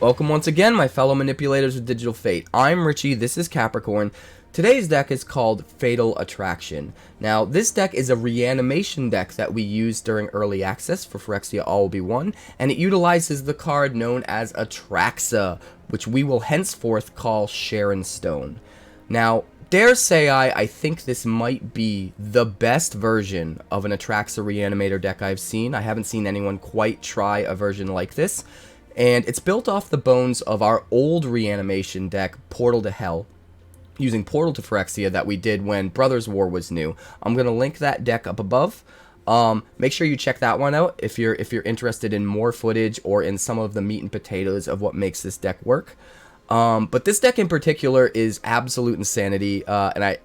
Welcome once again, my fellow manipulators of Digital Fate. I'm Richie, this is Capricorn. Today's deck is called Fatal Attraction. Now, this deck is a reanimation deck that we used during early access for Phyrexia All Be One, and it utilizes the card known as Atraxa, which we will henceforth call Sharon Stone. Now, dare say I think this might be the best version of an Atraxa Reanimator deck I've seen. I haven't seen anyone quite try a version like this. And it's built off the bones of our old reanimation deck, Portal to Hell, using Portal to Phyrexia that we did when Brothers War was new. I'm going to link that deck up above. Make sure you check that one out if you're interested in more footage or in some of the meat and potatoes of what makes this deck work. But this deck in particular is absolute insanity, and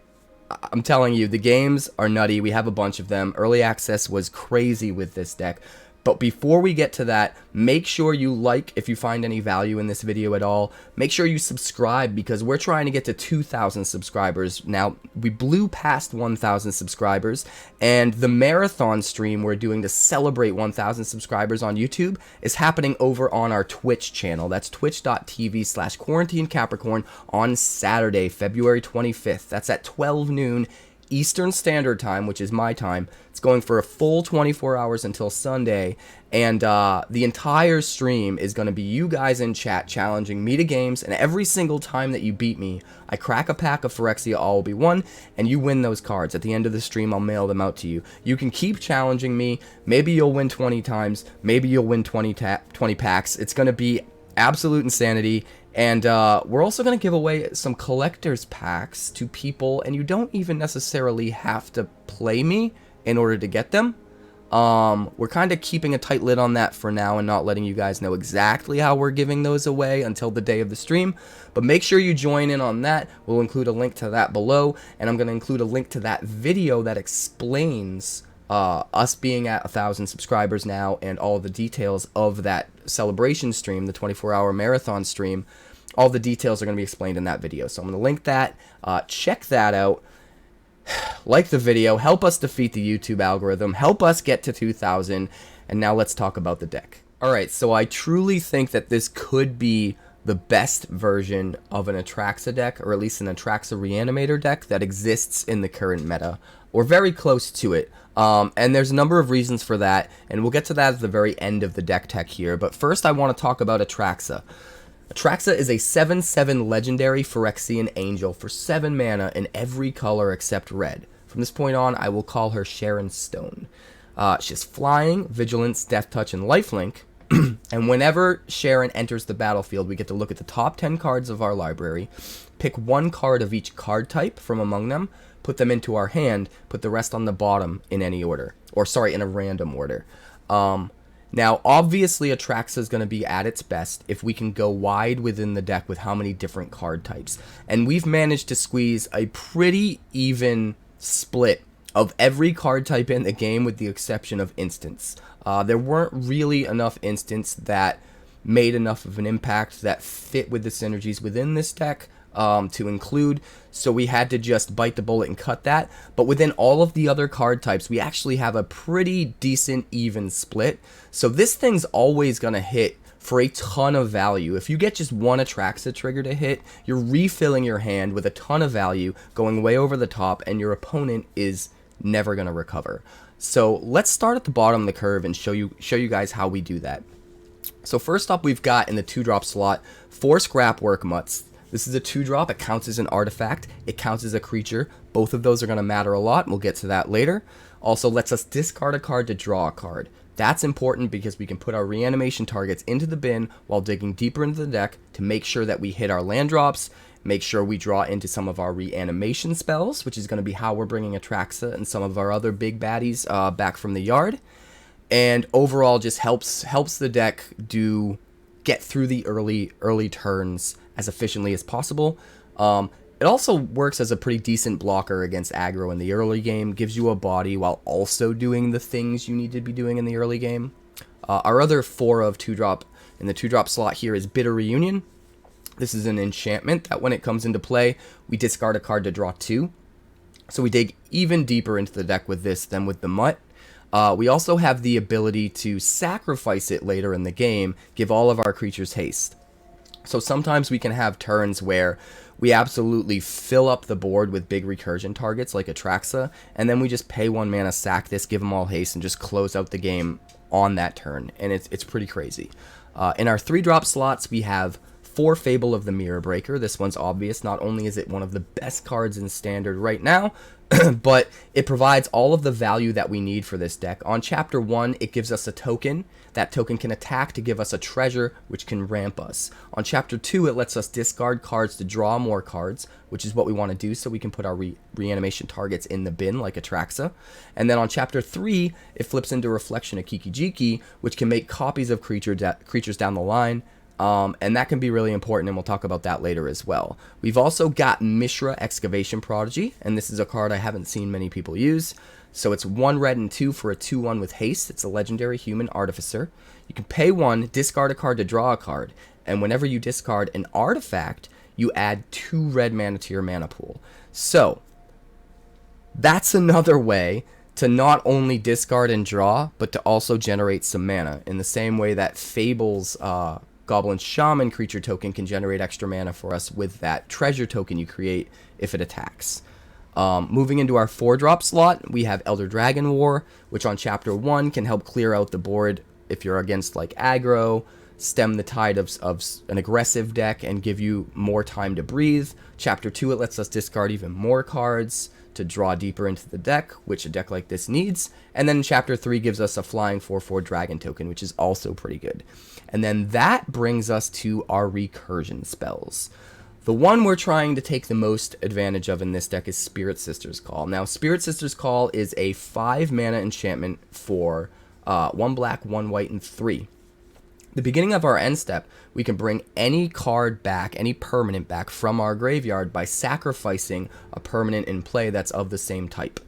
I'm telling you, the games are nutty. We have a bunch of them. Early access was crazy with this deck. But before we get to that, make sure you like if you find any value in this video at all. Make sure you subscribe because we're trying to get to 2,000 subscribers. Now, we blew past 1,000 subscribers, and the marathon stream we're doing to celebrate 1,000 subscribers on YouTube is happening over on our Twitch channel. That's twitch.tv/QuarantineCapricorn on Saturday, February 25th. That's at 12 noon Eastern Standard Time, which is my time. It's going for a full 24 hours until Sunday, and the entire stream is going to be you guys in chat challenging me to games, and every single time that you beat me, I crack a pack of Phyrexia All Be One, and you win those cards. At the end of the stream, I'll mail them out to you. You can keep challenging me. Maybe you'll win 20 times. Maybe you'll win 20 packs. It's going to be absolute insanity. And we're also going to give away some collector's packs to people, and you don't even necessarily have to play me in order to get them. We're kind of keeping a tight lid on that for now and not letting you guys know exactly how we're giving those away until the day of the stream. But make sure you join in on that. We'll include a link to that below, and I'm going to include a link to that video that explains us being at 1,000 subscribers now and all the details of that celebration stream, the 24-hour marathon stream. All the details are going to be explained in that video. So I'm going to link that. Check that out. Like the video. Help us defeat the YouTube algorithm. Help us get to 2,000. And now let's talk about the deck. Alright, so I truly think that this could be the best version of an Atraxa deck, or at least an Atraxa Reanimator deck that exists in the current meta, or very close to it. And there's a number of reasons for that, and we'll get to that at the very end of the deck tech here. But first I want to talk about Atraxa. Atraxa is a 7/7 legendary Phyrexian angel for 7 mana in every color except red. From this point on, I will call her Sharon Stone. She has flying, vigilance, death touch, and lifelink. And whenever Sharon enters the battlefield, we get to look at the top 10 cards of our library, pick one card of each card type from among them, put them into our hand, put the rest on the bottom in any order. Or sorry, in a random order. Now, obviously, Atraxa is going to be at its best if we can go wide within the deck with how many different card types. And we've managed to squeeze a pretty even split of every card type in the game with the exception of instants. There weren't really enough instants that made enough of an impact that fit with the synergies within this deck to include, so we had to just bite the bullet and cut that. But within all of the other card types, we actually have a pretty decent even split, so this thing's always going to hit for a ton of value. If you get just one Atraxa trigger to hit, you're refilling your hand with a ton of value, going way over the top, and your opponent is never going to recover. So let's start at the bottom of the curve and show you guys how we do that. So first up, we've got in the 2-drop slot 4 Scrapwork Mutts. This is a 2-drop. It counts as an artifact. It counts as a creature. Both of those are going to matter a lot. We'll get to that later. Also lets us discard a card to draw a card. That's important because we can put our reanimation targets into the bin while digging deeper into the deck to make sure that we hit our land drops, make sure we draw into some of our reanimation spells, which is going to be how we're bringing Atraxa and some of our other big baddies back from the yard. And overall just helps the deck get through the early turns as efficiently as possible. It also works as a pretty decent blocker against aggro in the early game, gives you a body while also doing the things you need to be doing in the early game. Our other 4 of 2-drop in the 2-drop slot here is Bitter Reunion. This is an enchantment that when it comes into play, we discard a card to draw 2. So we dig even deeper into the deck with this than with the Mutt. We also have the ability to sacrifice it later in the game, give all of our creatures haste. So sometimes we can have turns where we absolutely fill up the board with big recursion targets like Atraxa, and then we just pay 1 mana, sack this, give them all haste, and just close out the game on that turn, and it's pretty crazy. In our 3-drop slots, we have 4 Fable of the Mirror Breaker. This one's obvious. Not only is it one of the best cards in Standard right now, but it provides all of the value that we need for this deck. On Chapter 1, it gives us a token. That token can attack to give us a treasure, which can ramp us. On Chapter 2, it lets us discard cards to draw more cards, which is what we want to do so we can put our reanimation targets in the bin like Atraxa. And then on Chapter 3, it flips into Reflection of Kiki-Jiki, which can make copies of creatures down the line. And that can be really important, and we'll talk about that later as well. We've also got Mishra, Excavation Prodigy, and this is a card I haven't seen many people use. So it's 1 red and 2 for a 2/1 with haste. It's a legendary human artificer. You can pay 1, discard a card to draw a card, and whenever you discard an artifact, you add 2 red mana to your mana pool. So that's another way to not only discard and draw, but to also generate some mana, in the same way that Fable's Goblin Shaman creature token can generate extra mana for us with that treasure token you create if it attacks. Moving into our 4-drop slot, we have Elder Dragon War, which on Chapter 1 can help clear out the board if you're against like aggro, stem the tide of an aggressive deck, and give you more time to breathe. Chapter 2, it lets us discard even more cards to draw deeper into the deck, which a deck like this needs. And then Chapter 3 gives us a flying 4/4 dragon token, which is also pretty good. And then that brings us to our recursion spells. The one we're trying to take the most advantage of in this deck is Spirit Sister's Call. Now, Spirit Sister's Call is a 5 mana enchantment for 1 black, 1 white, and 3. The beginning of our end step, we can bring any card back, any permanent back from our graveyard by sacrificing a permanent in play that's of the same type.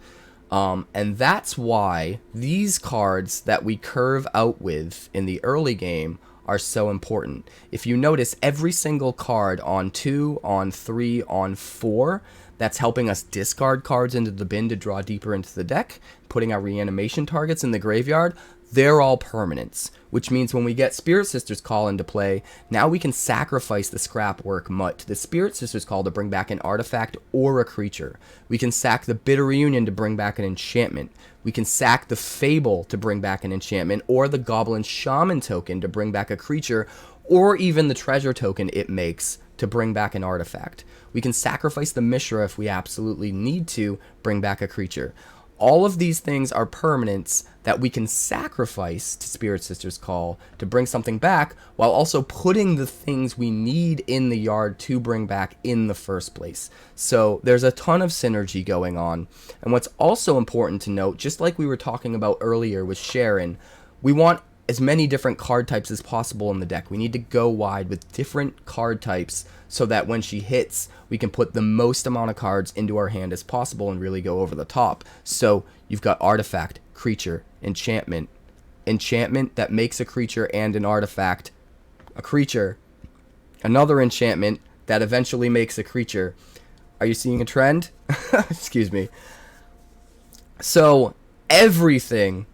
And that's why these cards that we curve out with in the early game are so important. If you notice, every single card on 2, on 3, on 4, that's helping us discard cards into the bin to draw deeper into the deck, putting our reanimation targets in the graveyard, they're all permanents, which means when we get Spirit Sister's Call into play, now we can sacrifice the Scrapwork Mutt to the Spirit Sister's Call to bring back an artifact or a creature. We can sack the Bitter Reunion to bring back an enchantment. We can sack the Fable to bring back an enchantment, or the Goblin Shaman token to bring back a creature, or even the treasure token it makes to bring back an artifact. We can sacrifice the Mishra if we absolutely need to bring back a creature. All of these things are permanents that we can sacrifice to Spirit Sister's Call to bring something back, while also putting the things we need in the yard to bring back in the first place. So there's a ton of synergy going on. And what's also important to note, just like we were talking about earlier with Sharon, we want as many different card types as possible in the deck. We need to go wide with different card types so that when she hits, we can put the most amount of cards into our hand as possible and really go over the top. So you've got artifact, creature, enchantment that makes a creature and an artifact, a creature, another enchantment that eventually makes a creature. Are you seeing a trend? Excuse me. So everything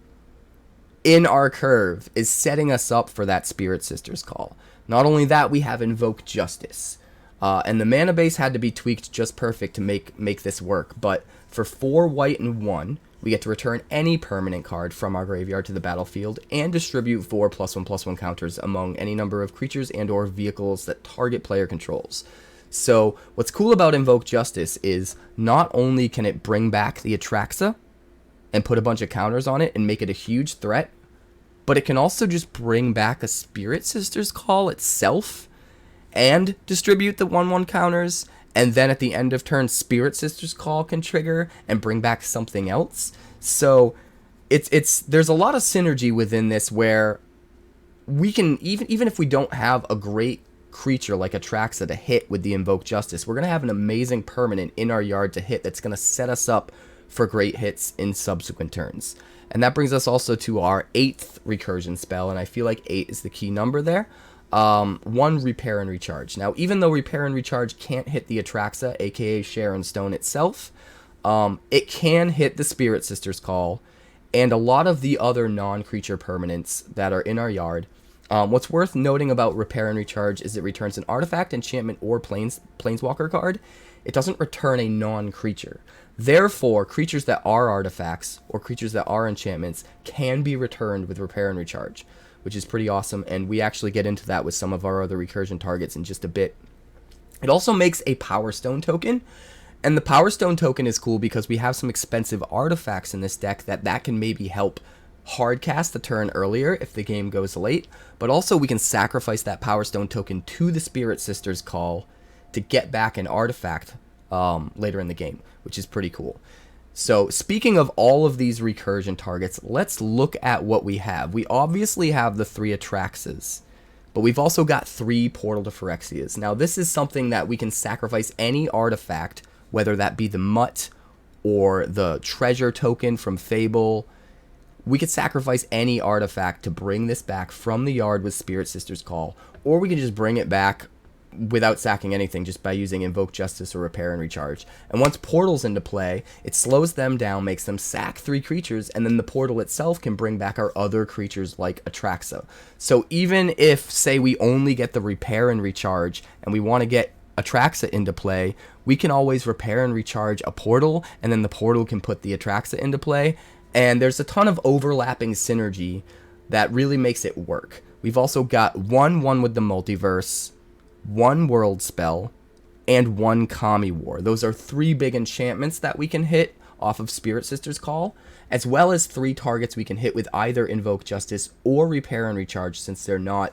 in our curve is setting us up for that Spirit Sister's Call. Not only that, we have Invoke Justice. And the mana base had to be tweaked just perfect to make this work. But for 4 white and 1, we get to return any permanent card from our graveyard to the battlefield and distribute 4 +1/+1 counters among any number of creatures and or vehicles that target player controls. So what's cool about Invoke Justice is not only can it bring back the Atraxa and put a bunch of counters on it and make it a huge threat, but it can also just bring back a Spirit Sister's Call itself and distribute the 1/1 counters, and then at the end of turn, Spirit Sister's Call can trigger and bring back something else. So there's a lot of synergy within this where we can, even if we don't have a great creature like Atraxa to hit with the Invoke Justice, we're going to have an amazing permanent in our yard to hit that's going to set us up for great hits in subsequent turns. And that brings us also to our 8th recursion spell, and I feel like 8 is the key number there. 1, Repair and Recharge. Now, even though Repair and Recharge can't hit the Atraxa, aka Sharon Stone itself, it can hit the Spirit Sister's Call and a lot of the other non-creature permanents that are in our yard. What's worth noting about Repair and Recharge is it returns an artifact, enchantment, or planeswalker card. It doesn't return a non-creature. Therefore, creatures that are artifacts or creatures that are enchantments can be returned with Repair and Recharge, which is pretty awesome, and we actually get into that with some of our other recursion targets in just a bit. It also makes a Power Stone token, and the Power Stone token is cool because we have some expensive artifacts in this deck that can maybe help hard cast the turn earlier if the game goes late, but also we can sacrifice that Power Stone token to the Spirit Sisters Call to get back an artifact later in the game, which is pretty cool. So speaking of all of these recursion targets, let's look at what we have. We obviously have the 3 Atraxas, but we've also got 3 Portal to Phyrexias. Now this is something that we can sacrifice any artifact, whether that be the Mutt or the treasure token from Fable. We could sacrifice any artifact to bring this back from the yard with Spirit Sisters Call, or we can just bring it back without sacking anything just by using Invoke Justice or Repair and Recharge. And once Portal's into play, it slows them down, makes them sack 3 creatures, and then the Portal itself can bring back our other creatures like Atraxa. So even if, say, we only get the Repair and Recharge and we want to get Atraxa into play, we can always Repair and Recharge a Portal, and then the Portal can put the Atraxa into play. And there's a ton of overlapping synergy that really makes it work. We've also got 1/1 with the Multiverse, 1 World Spell, and 1 Kami War. Those are 3 big enchantments that we can hit off of Spirit Sisters Call, as well as 3 targets we can hit with either Invoke Justice or Repair and Recharge, since they're not,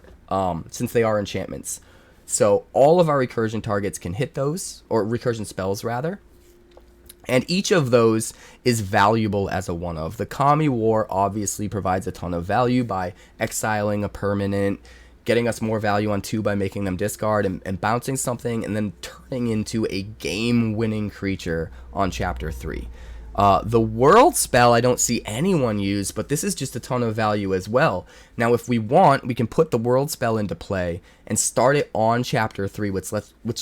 since they are enchantments. So all of our recursion targets can hit those, or recursion spells rather. And each of those is valuable as a one-of. The Kami War obviously provides a ton of value by exiling a permanent, getting us more value on 2 by making them discard and bouncing something, and then turning into a game-winning creature on Chapter 3. The World Spell I don't see anyone use, but this is just a ton of value as well. Now if we want, we can put the World Spell into play and start it on Chapter 3, which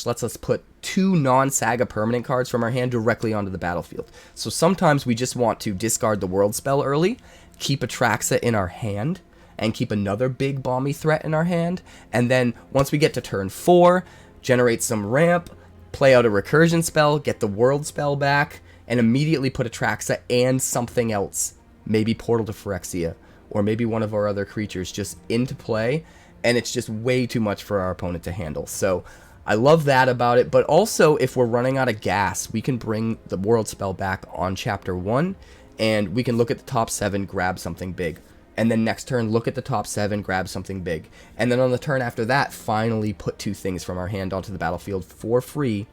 lets us put 2 non-saga permanent cards from our hand directly onto the battlefield. So sometimes we just want to discard the World Spell early, keep Atraxa in our hand, and keep another big bomby threat in our hand, and then once we get to turn 4, generate some ramp, play out a recursion spell, get the World Spell back, and immediately put Atraxa and something else, maybe Portal to Phyrexia, or maybe one of our other creatures just into play, and it's just way too much for our opponent to handle. So I love that about it, but also if we're running out of gas, we can bring the World Spell back on Chapter 1, and we can look at the top 7, grab something big. And then next turn, look at the top 7, grab something big. And then on the turn after that, finally put 2 things from our hand onto the battlefield for free,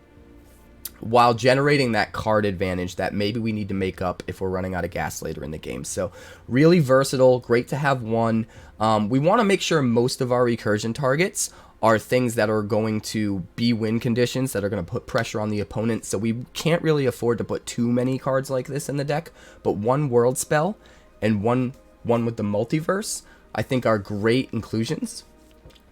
while generating that card advantage that maybe we need to make up if we're running out of gas later in the game. So really versatile, great to have one. We want to make sure most of our recursion targets are things that are going to be win conditions, that are going to put pressure on the opponent. So we can't really afford to put too many cards like this in the deck, but 1 World Spell and one with the Multiverse I think are great inclusions.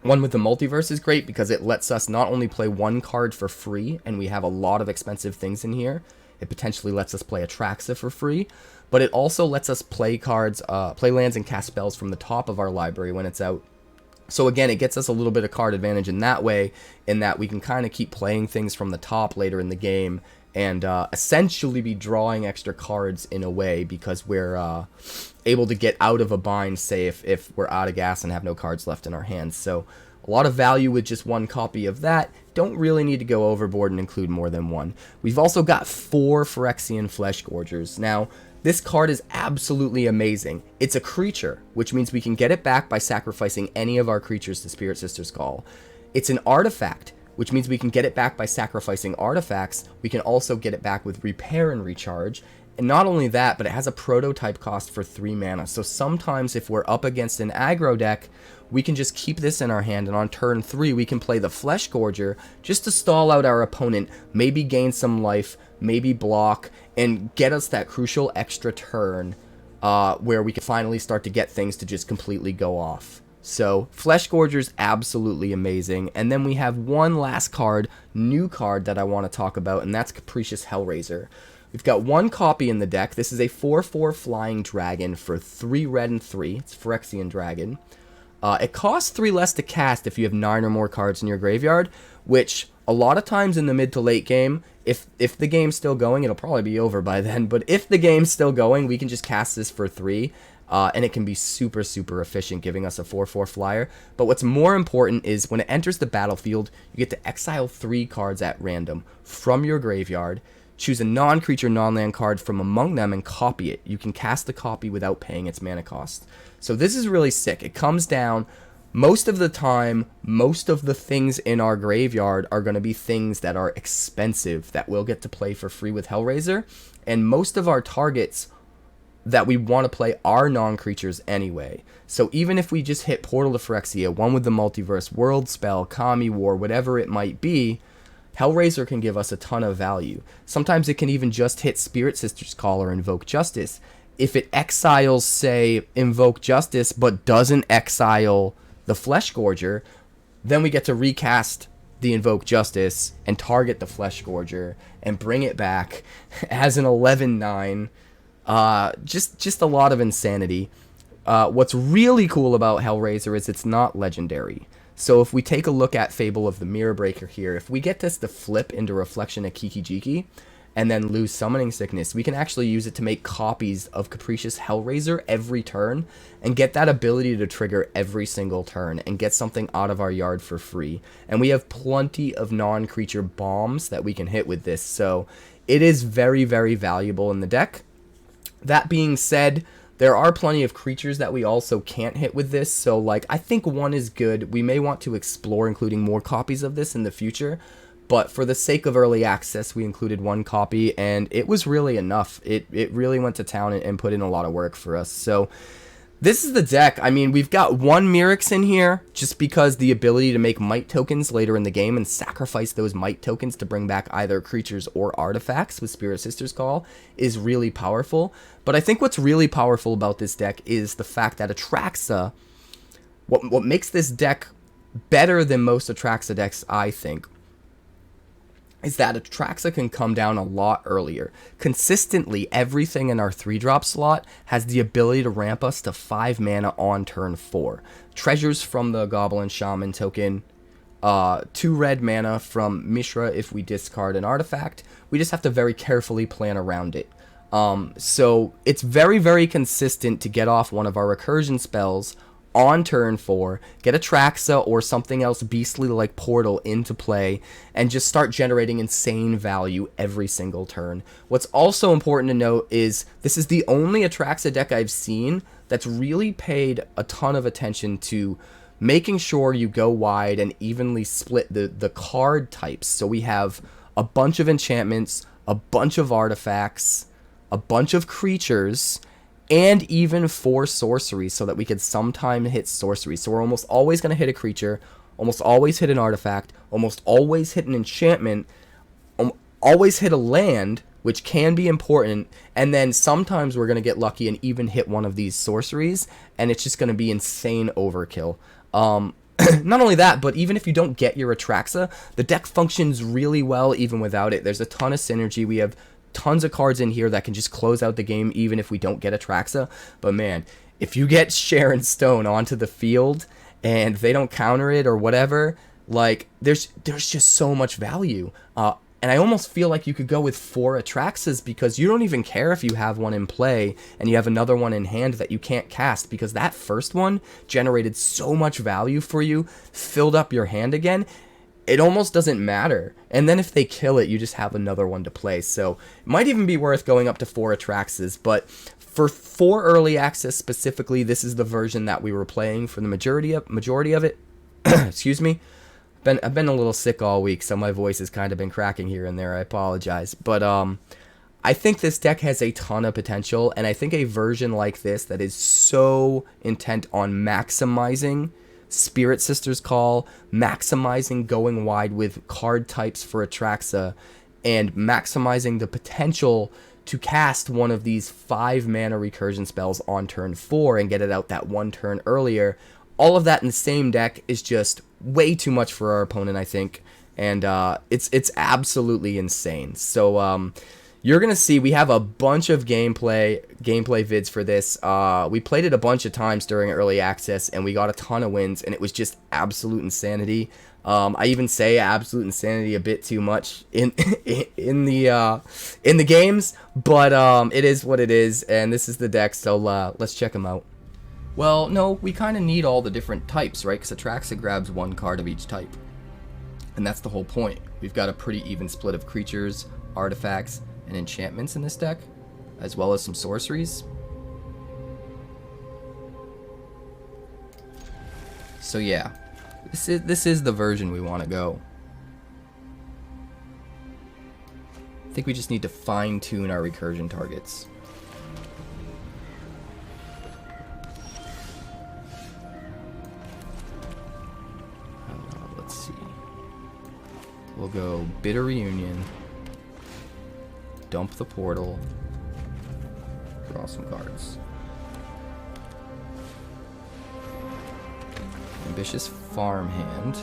1 with the Multiverse is great because it lets us not only play 1 card for free, and we have a lot of expensive things in here. It potentially lets us play Atraxa for free, but it also lets us play cards, play lands and cast spells from the top of our library when it's out. So again, it gets us a little bit of card advantage in that way, in that we can kind of keep playing things from the top later in the game, and essentially be drawing extra cards in a way, because we're able to get out of a bind, say if we're out of gas and have no cards left in our hands. So a lot of value with just 1 copy of that. Don't really need to go overboard and include more than 1. We've also got 4 Phyrexian Fleshgorgers. Now, this card is absolutely amazing. It's a creature, which means we can get it back by sacrificing any of our creatures to Spirit Sisters Call. It's an artifact, which means we can get it back by sacrificing artifacts. We can also get it back with Repair and Recharge. And not only that, but it has a prototype cost for 3 mana. So sometimes if we're up against an aggro deck, we can just keep this in our hand, and on turn 3 we can play the Fleshgorger just to stall out our opponent, maybe gain some life, maybe block, and get us that crucial extra turn where we can finally start to get things to just completely go off. So Fleshgorger's absolutely amazing. And then we have one last card, new card, that I want to talk about, and that's Capricious Hellraiser. We've got 1 copy in the deck. This is a 4/4 flying dragon for 3 red and 3. It's Phyrexian Dragon. It costs 3 less to cast if you have 9 or more cards in your graveyard, which a lot of times in the mid to late game, if the game's still going, it'll probably be over by then, but if the game's still going, we can just cast this for 3, and it can be super, super efficient, giving us a 4/4 flyer. But what's more important is when it enters the battlefield, you get to exile 3 cards at random from your graveyard, choose a non-creature, non-land card from among them, and copy it. You can cast the copy without paying its mana cost. So this is really sick. It comes down, most of the time, most of the things in our graveyard are going to be things that are expensive that we'll get to play for free with Hellraiser, and most of our targets that we want to play are non-creatures anyway. So even if we just hit Portal to Phyrexia, one with the Multiverse, World Spell, Kami War, whatever it might be, Hellraiser can give us a ton of value. Sometimes it can even just hit Spirit Sister's Call or Invoke Justice. If it exiles, say, Invoke Justice, but doesn't exile the Fleshgorger, then we get to recast the Invoke Justice and target the Fleshgorger and bring it back as an 11/9. Just a lot of insanity. What's really cool about Hellraiser is it's not legendary. So if we take a look at Fable of the Mirror Breaker here, if we get this to flip into Reflection of Kiki-Jiki and then lose Summoning Sickness, we can actually use it to make copies of Capricious Hellraiser every turn and get that ability to trigger every single turn and get something out of our yard for free. And we have plenty of non-creature bombs that we can hit with this, so it is very, very valuable in the deck. That being said, there are plenty of creatures that we also can't hit with this, so like I think one is good. We may want to explore including more copies of this in the future, but for the sake of early access, we included 1 copy, and it was really enough. It really went to town and put in a lot of work for us. So this is the deck. I mean, we've got 1 Mirrex in here, just because the ability to make might tokens later in the game and sacrifice those might tokens to bring back either creatures or artifacts with Spirit Sister's Call is really powerful. But I think what's really powerful about this deck is the fact that Atraxa, what makes this deck better than most Atraxa decks, I think, is that Atraxa can come down a lot earlier. Consistently, everything in our 3-drop slot has the ability to ramp us to 5 mana on turn 4. Treasures from the Goblin Shaman token, 2 red mana from Mishra if we discard an artifact. We just have to very carefully plan around it. So it's very, very consistent to get off one of our recursion spells on turn 4, get Atraxa or something else beastly like Portal into play, and just start generating insane value every single turn. What's also important to note is this is the only Atraxa deck I've seen that's really paid a ton of attention to making sure you go wide and evenly split the card types. So we have a bunch of enchantments, a bunch of artifacts, a bunch of creatures, and even 4 sorceries so that we could sometime hit sorceries. So we're almost always going to hit a creature, almost always hit an artifact, almost always hit an enchantment, always hit a land, which can be important, and then sometimes we're going to get lucky and even hit one of these sorceries, and it's just going to be insane overkill. Not only that, but even if you don't get your Atraxa, the deck functions really well even without it. There's a ton of synergy. We have tons of cards in here that can just close out the game even if we don't get Atraxa. But man, if you get Sharon Stone onto the field and they don't counter it or whatever, like there's just so much value. And I almost feel like you could go with 4 Atraxas because you don't even care if you have one in play and you have another one in hand that you can't cast, because that first one generated so much value for you, filled up your hand again. It almost doesn't matter. And then if they kill it, you just have another one to play. So it might even be worth going up to 4 Atraxas. But for early access specifically, this is the version that we were playing for the majority of it. Excuse me. I've been a little sick all week, so my voice has kind of been cracking here and there. I apologize. But I think this deck has a ton of potential, and I think a version like this that is so intent on maximizing Spirit Sister's Call, maximizing going wide with card types for Atraxa, and maximizing the potential to cast one of these 5 mana recursion spells on turn 4 and get it out that 1 turn earlier. All of that in the same deck is just way too much for our opponent, I think, and it's absolutely insane. So You're gonna see we have a bunch of gameplay vids for this. We played it a bunch of times during early access, and we got a ton of wins, and it was just absolute insanity. I even say absolute insanity a bit too much in in the games, but it is what it is, and this is the deck. So let's check them out. Well, no, we kind of need all the different types, right? Because Atraxa grabs one card of each type, and that's the whole point. We've got a pretty even split of creatures, artifacts, and enchantments in this deck, as well as some sorceries. So yeah, this is the version we want to go. I think we just need to fine-tune our recursion targets. Let's see. We'll go Bitter Reunion, dump the portal, draw some cards. Ambitious Farmhand.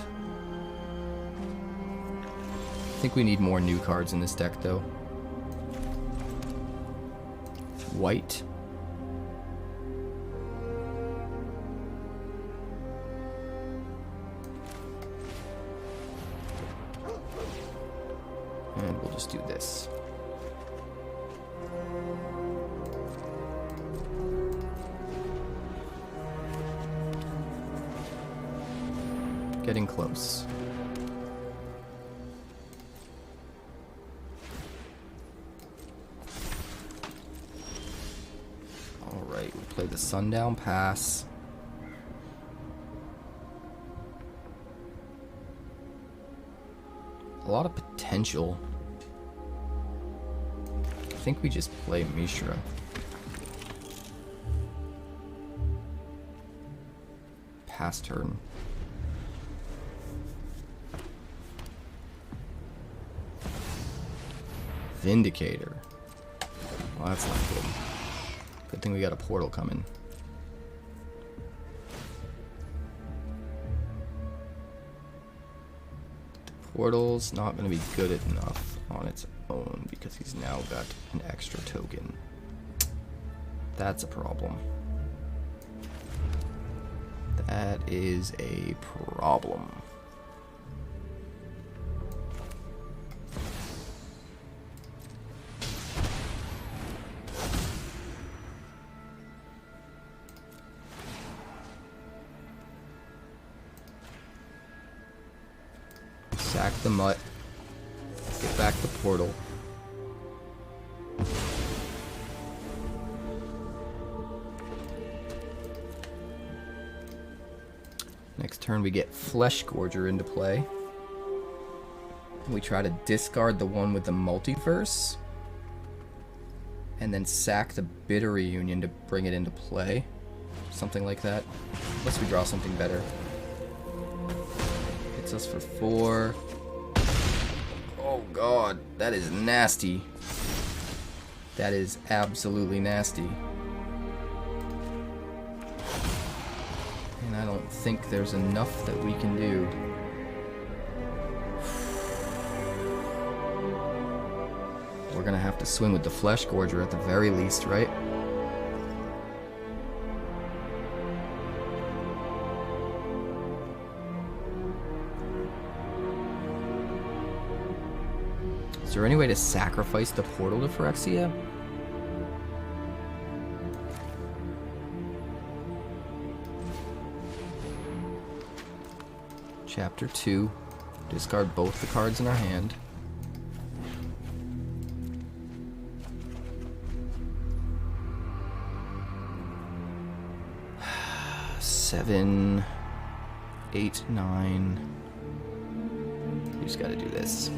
I think we need more new cards in this deck, though. White. And we'll just do this. Getting close. Alright, we play the Sundown Pass. A lot of potential. I think we just play Mishra. Pass turn. Vindicator. Well, that's not good. Good thing we got a portal coming. The portal's not going to be good enough on its own because he's now got an extra token. That's a problem. That is a problem. Sack the Mutt. Get back the portal. Next turn we get Fleshgorger into play. We try to discard the one with the Multiverse. And then sack the Bitter Reunion to bring it into play. Something like that. Unless we draw something better. Hits us for 4. Oh god, that is nasty. That is absolutely nasty. And I don't think there's enough that we can do. We're gonna have to swing with the Fleshgorger at the very least, right? Is there any way to sacrifice the portal to Phyrexia? Chapter 2. Discard both the cards in our hand. Seven, 8, 9. We just gotta do this.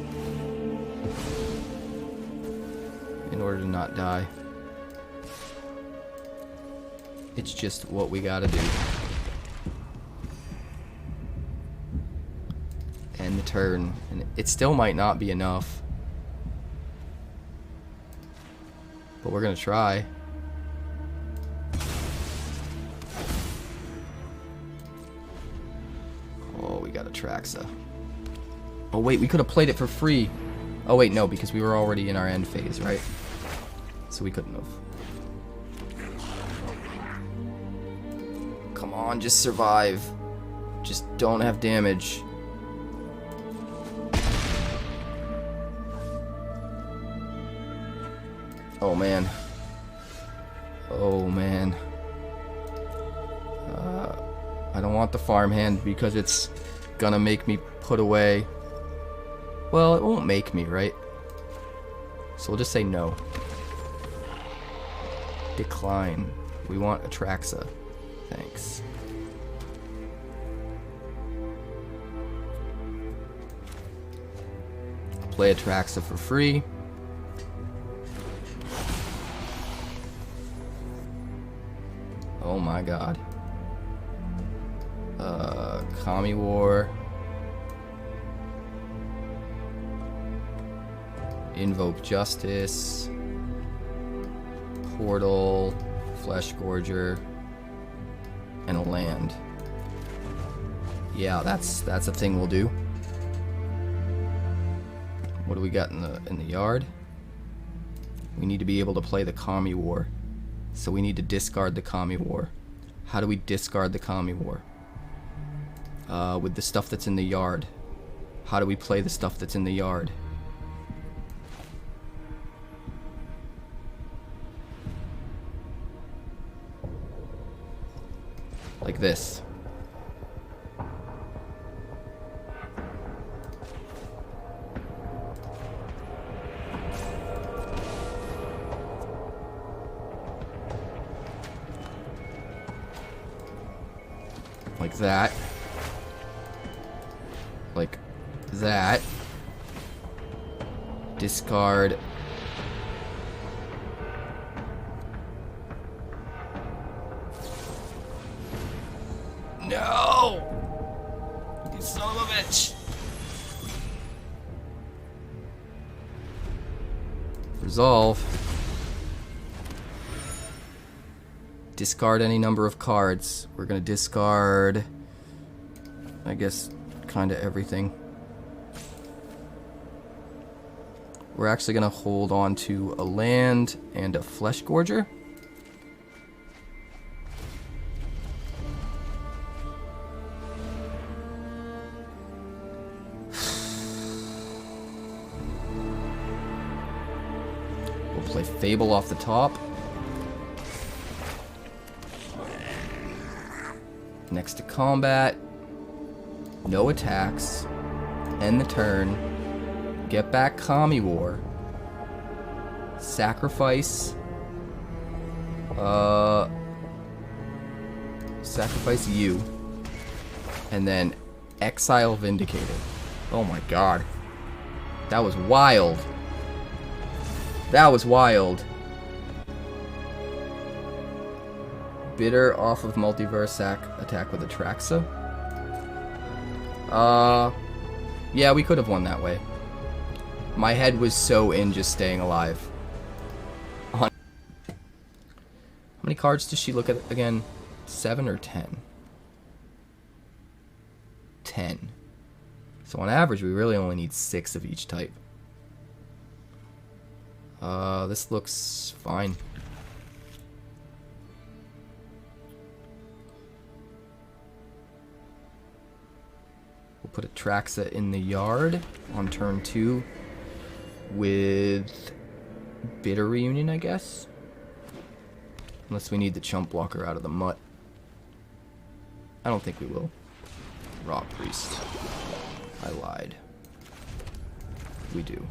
In order to not die. It's just what we gotta do. End the turn. And it still might not be enough. But we're gonna try. Oh, we got Atraxa. Oh wait, we could have played it for free. Oh wait, no, because we were already in our end phase, right? So we couldn't have. Come on, just survive. Just don't have damage. Oh man. Oh man. I don't want the farmhand because it's gonna make me put away. Well, it won't make me, right? So we'll just say no. Decline. We want Atraxa. Thanks. Play Atraxa for free. Oh my god. Kami War. Invoke Justice. Portal. Fleshgorger. And a land. Yeah, that's a thing we'll do. What do we got in the yard? We need to be able to play the Kami War. So we need to discard the Kami War. How do we discard the Kami War? With the stuff that's in the yard. How do we play the stuff that's in the yard? Like this. Like that. Like that. Discard. No! You son of a bitch! Resolve. Discard any number of cards. We're gonna discard, I guess, kinda everything. We're actually gonna hold on to a land and a Fleshgorger. We'll play Fable off the top. Next to combat, no attacks, end the turn, get back Kami War, sacrifice, sacrifice you, and then exile Vindicator. Oh my god. That was wild. That was wild. Bitter off of Multiverse attack with Atraxa. Yeah, we could have won that way. My head was so in just staying alive. How many cards does she look at again? 7 or 10? 10. So on average, we really only need 6 of each type. This looks fine. We'll put Atraxa in the yard on turn 2 with Bitter Reunion, I guess. Unless we need the chump blocker out of the mutt. I don't think we will. Rotpriest. I lied. We do.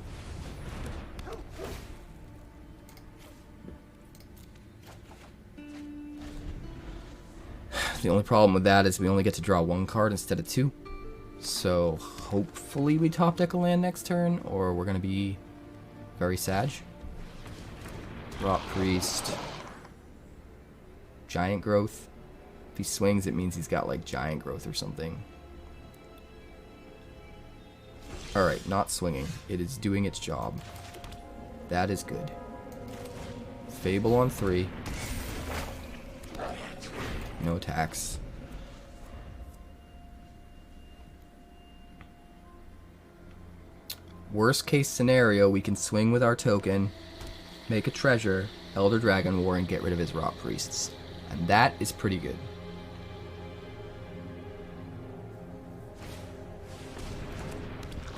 The only problem with that is we only get to draw 1 card instead of 2. So hopefully we top deck a land next turn, or we're gonna be very sad. Rotpriest. Giant Growth. If he swings, it means he's got like Giant Growth or something. Alright, not swinging. It is doing its job. That is good. Fable on 3. No attacks. Worst case scenario, we can swing with our token, make a treasure, Elder Dragon War, and get rid of his Rotpriests. And that is pretty good.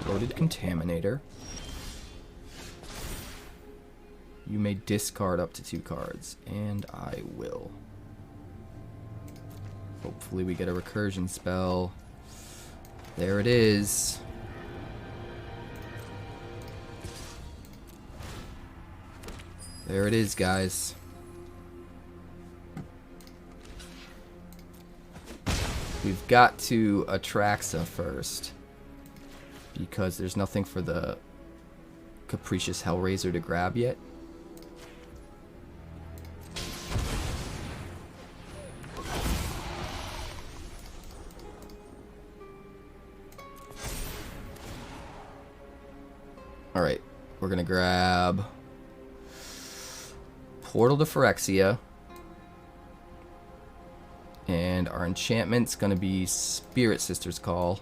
Loaded Contaminator. You may discard up to 2 cards, and I will. Hopefully we get a recursion spell. There it is. There it is, guys. We've got to Atraxa first, because there's nothing for the Capricious Hellraiser to grab yet. Alright, we're gonna grab Portal to Phyrexia. And our enchantment's gonna be Spirit Sister's Call.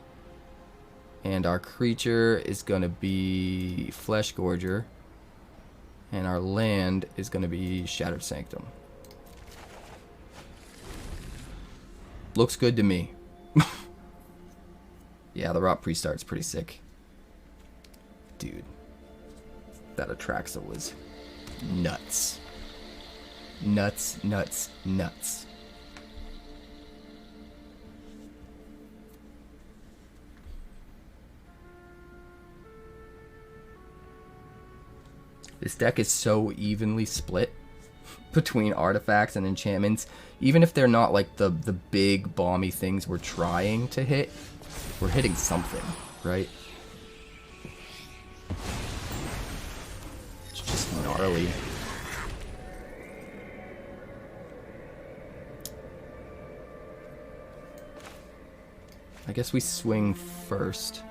And our creature is gonna be Fleshgorger. And our land is gonna be Shattered Sanctum. Looks good to me. Yeah, the Rotpriest art's pretty sick. Dude. That Atraxa was nuts. Nuts, nuts, nuts. This deck is so evenly split between artifacts and enchantments. Even if they're not like the big bomby things we're trying to hit, we're hitting something, right? It's just gnarly. I guess we swing first.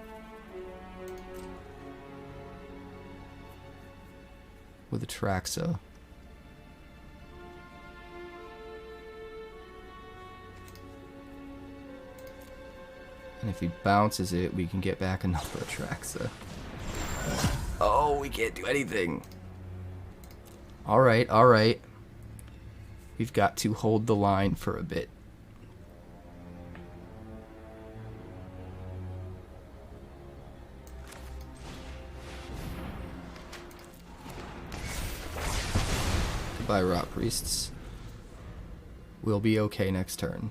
With Atraxa. And if he bounces it, we can get back another Atraxa. Oh, we can't do anything. Alright, alright. We've got to hold the line for a bit. By Rotpriests. We'll be okay next turn.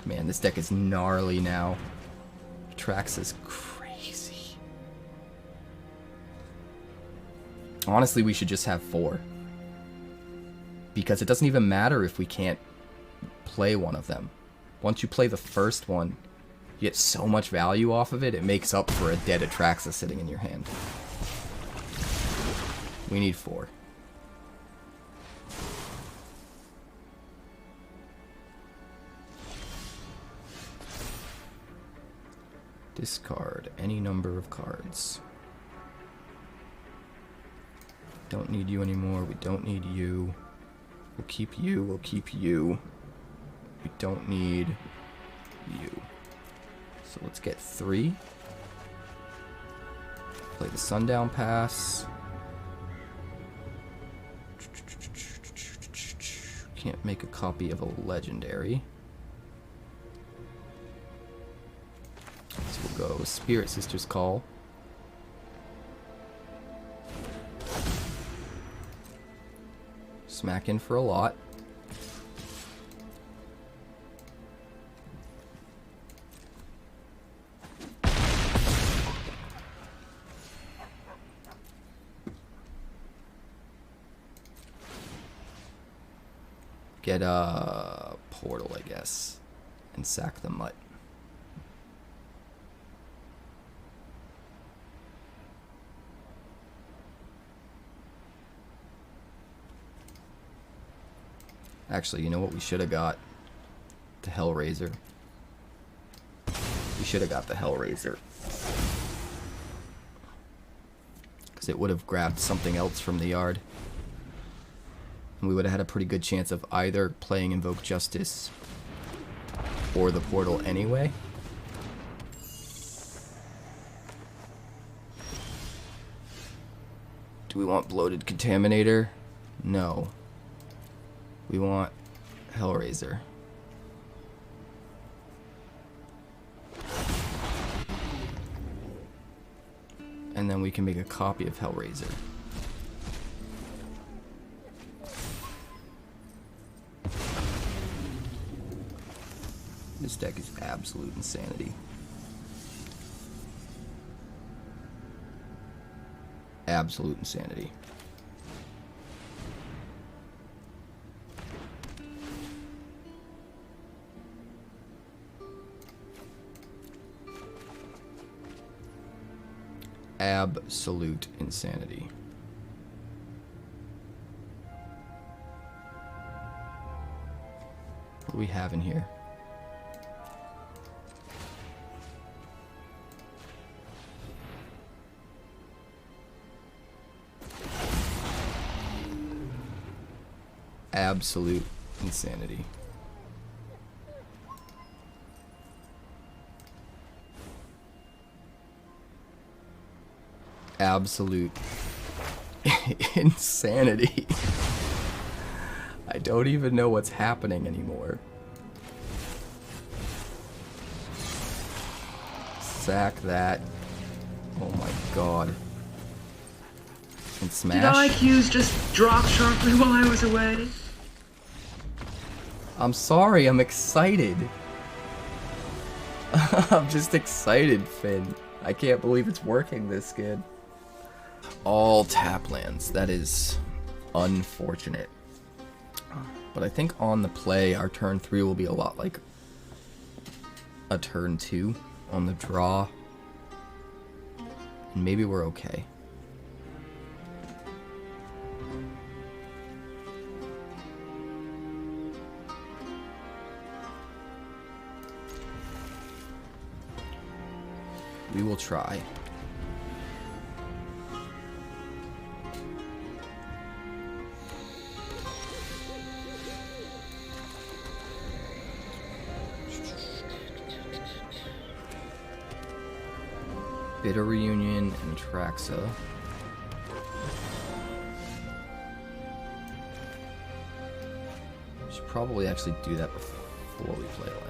Man, this deck is gnarly now. Atraxa's crazy. Honestly, we should just have 4. Because it doesn't even matter if we can't play one of them. Once you play the first one, you get so much value off of it, it makes up for a dead Atraxa sitting in your hand. We need 4. Discard any number of cards. Don't need you anymore. We don't need you. We'll keep you. We'll keep you. We don't need you. So let's get 3. Play the Sundown Pass. Can't make a copy of a legendary. So we'll go Spirit Sister's Call. Smack in for a lot. Get a portal, I guess, and sack the Mutt. Actually, you know what we should have got? The Hellraiser. We should have got the Hellraiser. Because it would have grabbed something else from the yard. And we would have had a pretty good chance of either playing Invoke Justice for the portal anyway. Do we want Bloated Contaminator? No. We want Hellraiser. And then we can make a copy of Hellraiser. This deck is absolute insanity. Absolute insanity. Absolute insanity. What do we have in here? Absolute insanity. Absolute insanity. I don't even know what's happening anymore. Sack that. Oh my god. And smash. Did IQs just drop sharply while I was away? I'm sorry, I'm excited. I'm just excited, Finn. I can't believe it's working this good. All tap lands. That is unfortunate. But I think on the play, our turn 3 will be a lot like a turn 2 on the draw. And maybe we're okay. We will try. Bitter Reunion and Atraxa. Should probably actually do that before we play land.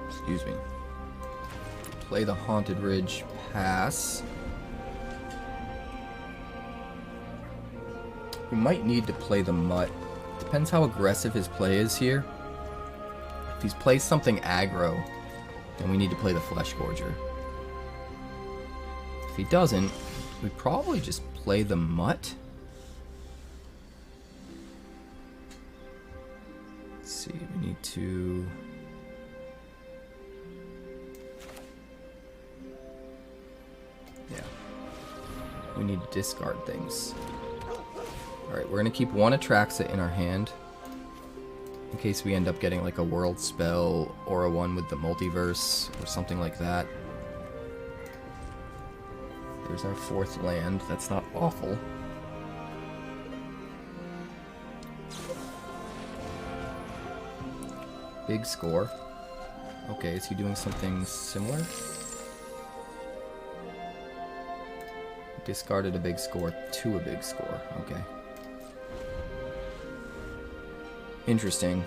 Excuse me. Play the Haunted Ridge, pass. We might need to play the Mutt. Depends how aggressive his play is here. If he's plays something aggro, then we need to play the Fleshgorger. If he doesn't, we probably just play the Mutt. Let's see, we need to... Yeah. We need to discard things. Alright, we're going to keep one Atraxa in our hand. In case we end up getting like a world spell or a one with the multiverse or something like that. There's our 4th land. That's not awful. Big score. Okay, is he doing something similar? Discarded a big score to a big score. Okay. Interesting.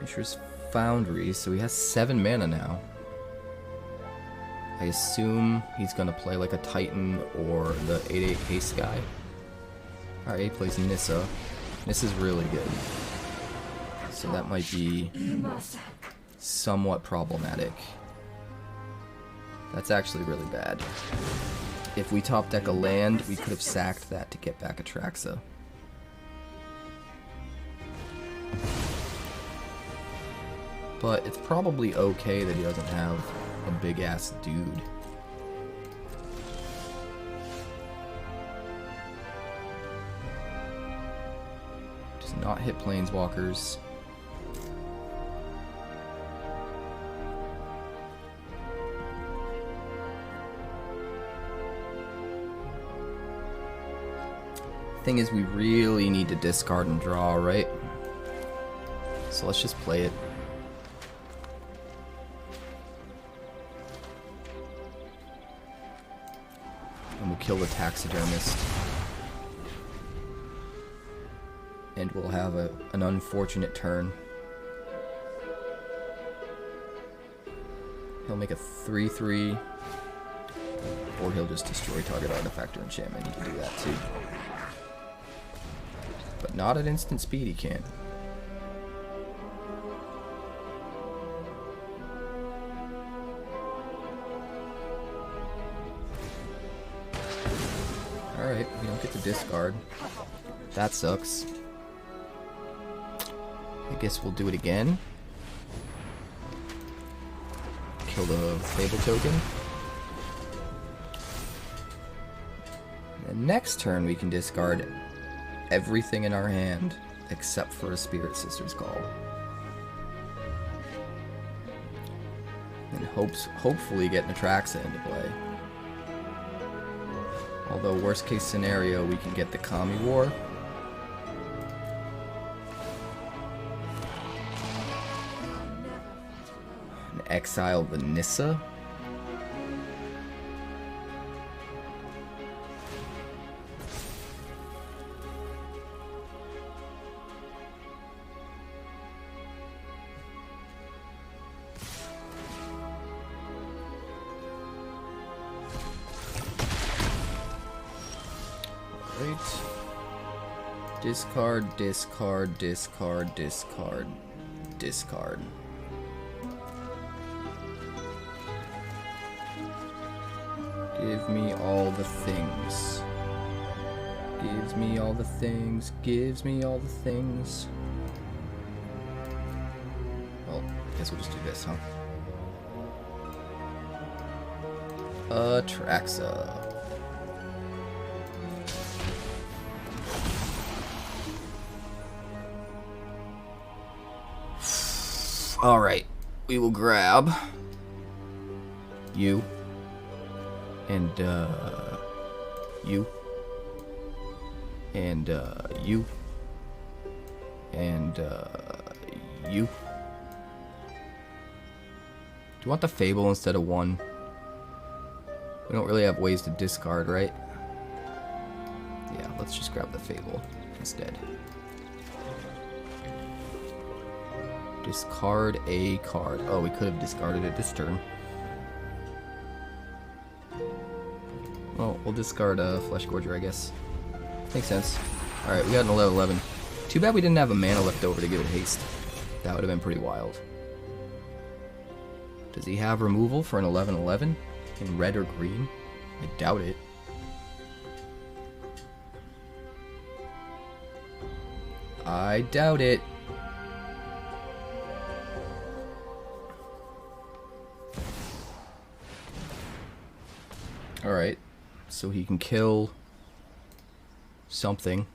Mishra's Foundry, so he has 7 mana now. I assume he's gonna play like a Titan or the 8/8 haste guy. Alright, he plays Nissa. Nissa's really good. So that might be somewhat problematic. That's actually really bad. If we top deck a land, we could have sacked that to get back Atraxa. But it's probably okay that he doesn't have a big ass dude. Does not hit planeswalkers. Thing is, we really need to discard and draw, right? So let's just play it. And we'll kill the taxidermist. And we'll have an unfortunate turn. He'll make a 3/3. Or he'll just destroy target artifact or enchantment. He can do that too. But not at instant speed, he can't. Alright, we don't get to discard. That sucks. I guess we'll do it again. Kill the Fable token. And next turn we can discard everything in our hand except for a Spirit Sister's Call. And hopefully get an Atraxa into play. Although worst case scenario we can get the Kami War. And exile the Nissa. Discard, discard, discard, discard, discard. Give me all the things. Gives me all the things. Gives me all the things. Well, I guess we'll just do this, huh? Atraxa. Alright, we will grab you and you and you and you. Do you want the Fable instead of one? We don't really have ways to discard, right? Yeah, let's just grab the Fable instead. Discard a card. Oh, we could have discarded it this turn. Well, we'll discard Fleshgorger, I guess. Makes sense. Alright, we got an 11/11. Too bad we didn't have a mana left over to give it haste. That would have been pretty wild. Does he have removal for an 11/11 in red or green? I doubt it. I doubt it. Alright, so he can kill something.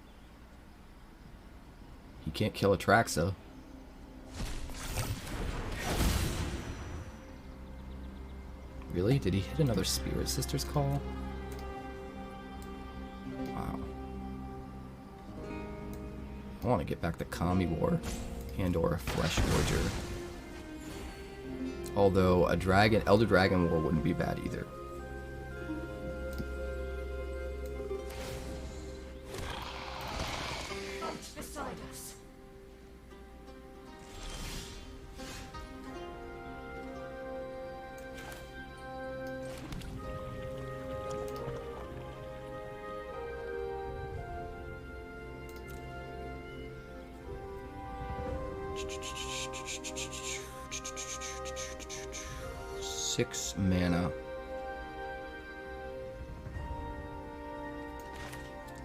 He can't kill Atraxa. Really? Did he hit another Spirit Sister's Call? Wow. I want to get back the Kami War and or a Fleshgorger. Although a dragon, Elder Dragon War wouldn't be bad either. Six mana.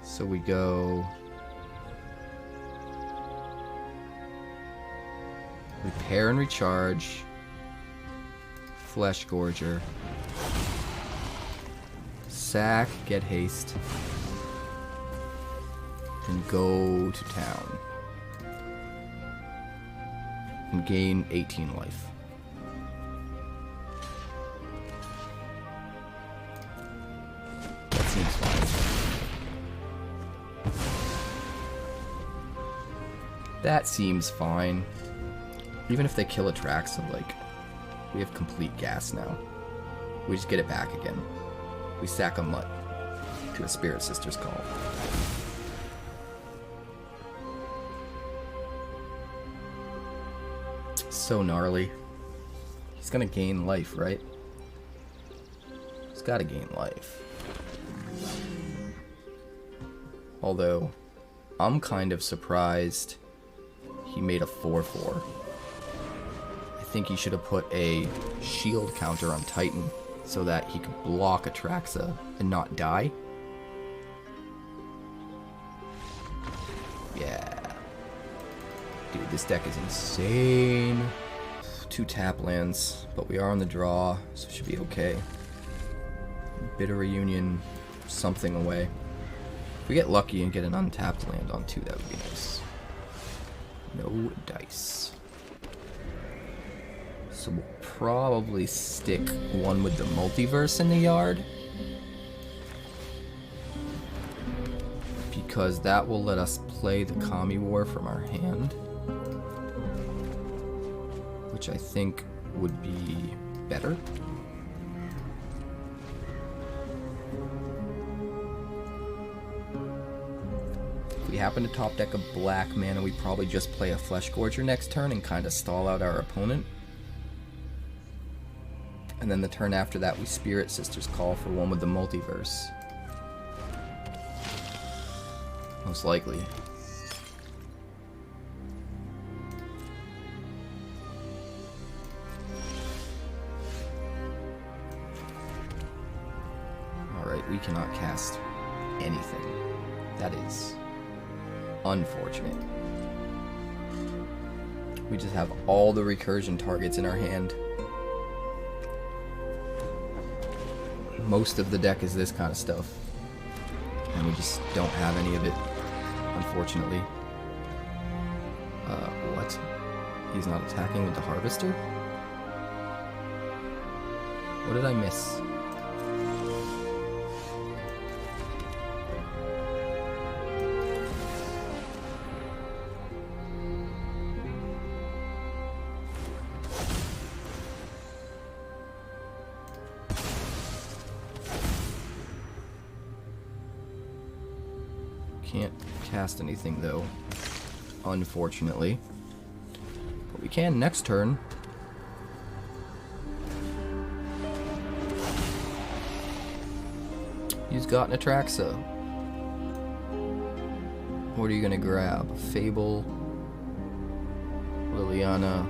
So we go repair and recharge, Fleshgorger, sack, get haste, and go to town and gain 18 life. That seems fine. That seems fine. Even if they kill Atraxa, like, we have complete gas now. We just get it back again. We sack a Mutt to a Spirit Sister's Call. So gnarly. He's gonna gain life, right? He's gotta gain life. Although, I'm kind of surprised he made a 4/4. I think he should have put a shield counter on Titan so that he could block Atraxa and not die. Yeah. Dude, this deck is insane. 2 tap lands, but we are on the draw, so it should be okay. Bitter Reunion, something away. If we get lucky and get an untapped land on 2, that would be nice. No dice. So we'll probably stick one with the Multiverse in the yard, because that will let us play the Kami War from our hand, which I think would be better. If we happen to top deck a black mana, we probably just play a Fleshgorger next turn and kind of stall out our opponent. And then the turn after that, we Spirit Sister's Call for one with the Multiverse. Most likely. Alright, we cannot cast anything. That is unfortunate. We just have all the recursion targets in our hand. Most of the deck is this kind of stuff, and we just don't have any of it, unfortunately. What? He's not attacking with the Harvester? What did I miss? Can't cast anything though, unfortunately. But we can next turn. He's got an Atraxa. What are you gonna grab? Fable, Liliana,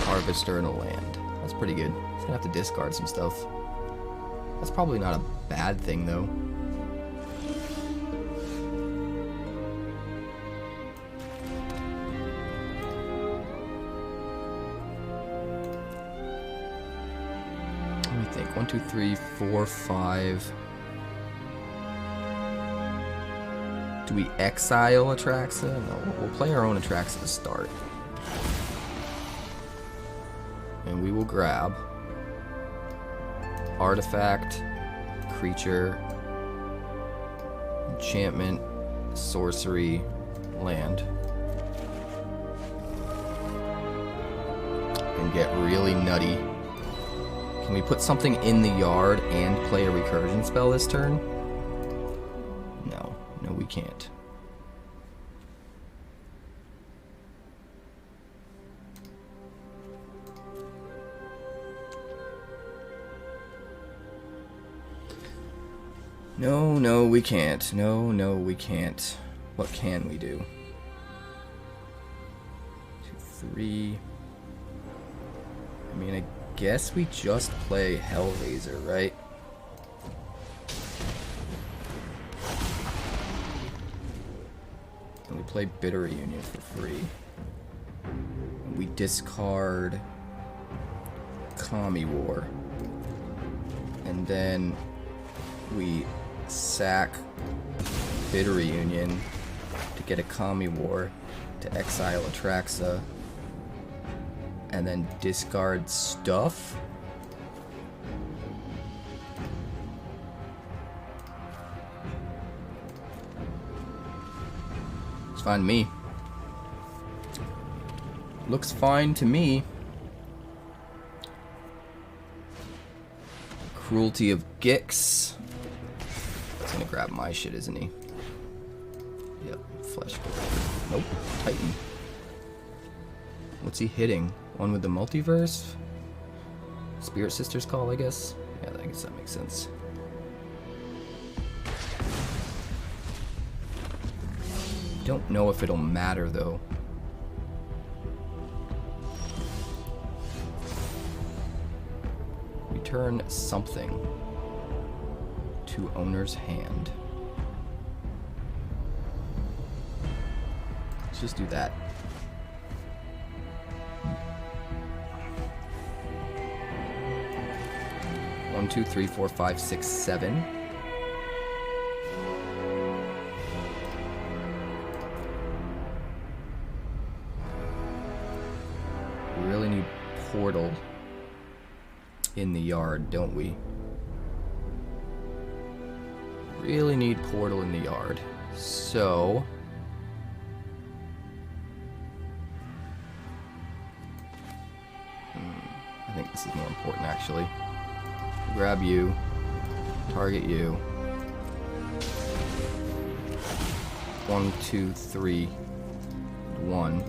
Harvester, and a land. That's pretty good. He's gonna have to discard some stuff. That's probably not a bad thing, though. Let me think. 1, 2, 3, 4, 5. Do we exile Atraxa? No, we'll play our own Atraxa to start. And we will grab artifact, creature, enchantment, sorcery, land, and get really nutty. Can we put something in the yard and play a recursion spell this turn? No, we can't. No, we can't. No, we can't. What can we do? 2, 3. I mean, I guess we just play Hellraiser, right? And we play Bitter Reunion for free. And we discard Kami War. And then we sack Bitter Reunion to get a Kami War to exile Atraxa, and then discard stuff? fine to me. Looks fine to me. Cruelty of Gix. He's gonna grab my shit, isn't he? Yep, Fleshgorger. Nope, Titan. What's he hitting? One with the Multiverse? Spirit Sister's Call, I guess? Yeah, I guess that makes sense. Don't know if it'll matter, though. Return something to owner's hand. Let's just do that. One, two, three, four, five, six, seven. We really need Portal in the yard, don't we? Really need Portal in the yard. So I think this is more important, actually. Grab you, target you. 1, 2, 3, 1.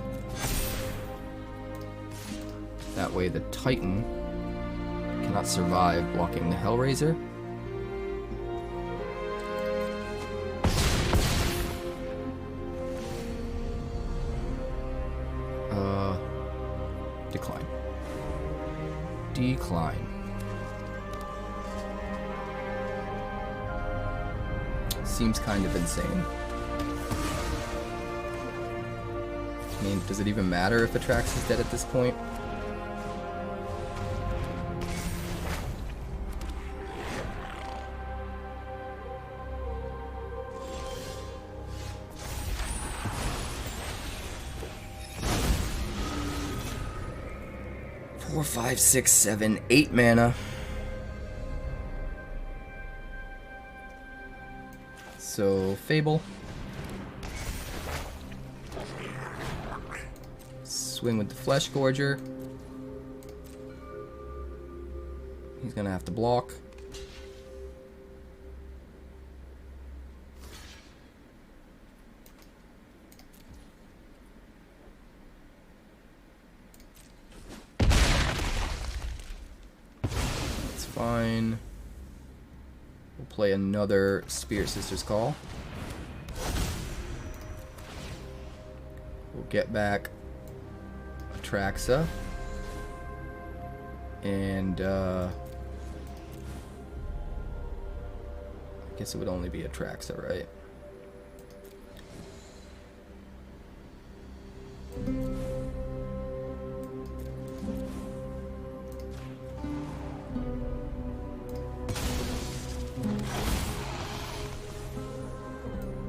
That way the Titan cannot survive blocking the Hellraiser. Decline. Decline. Seems kind of insane. I mean, does it even matter if Atraxa is dead at this point? Four, 5, 6, 7, 8 mana. So, Fable. Swing with the Fleshgorger. He's gonna have to block. That's fine. We'll play another Spirit Sister's Call. We'll get back Atraxa. And, I guess it would only be Atraxa, right?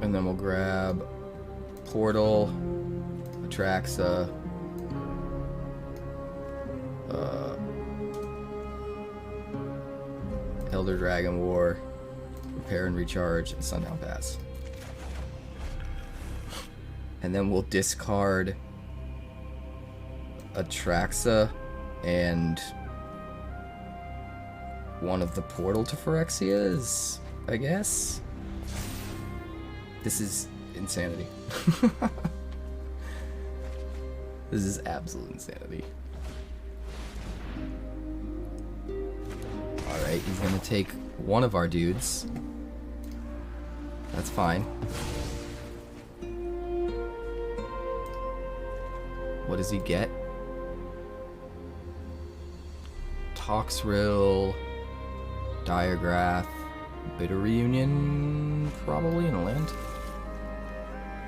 And then we'll grab Portal, Atraxa, Elder Dragon War, Repair and Recharge, and Sundown Pass. And then we'll discard Atraxa and one of the Portal to Phyrexias, I guess. This is insanity. This is absolute insanity. Alright, he's gonna take one of our dudes. That's fine. What does he get? Toxrill, Diagraph, Bitter Reunion, probably in a land.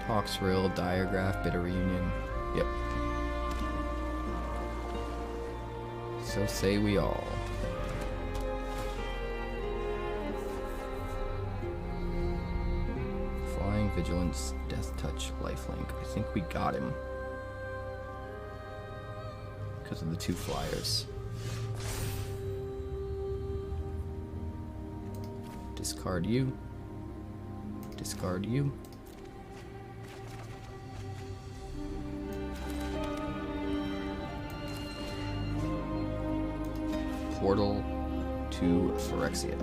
Toxrill, Diagraph, Bitter Reunion. Yep. So say we all. Flying, Vigilance, Death Touch, Lifelink. I think we got him. Because of the 2 flyers. Discard you. Discard you. portal to Phyrexia.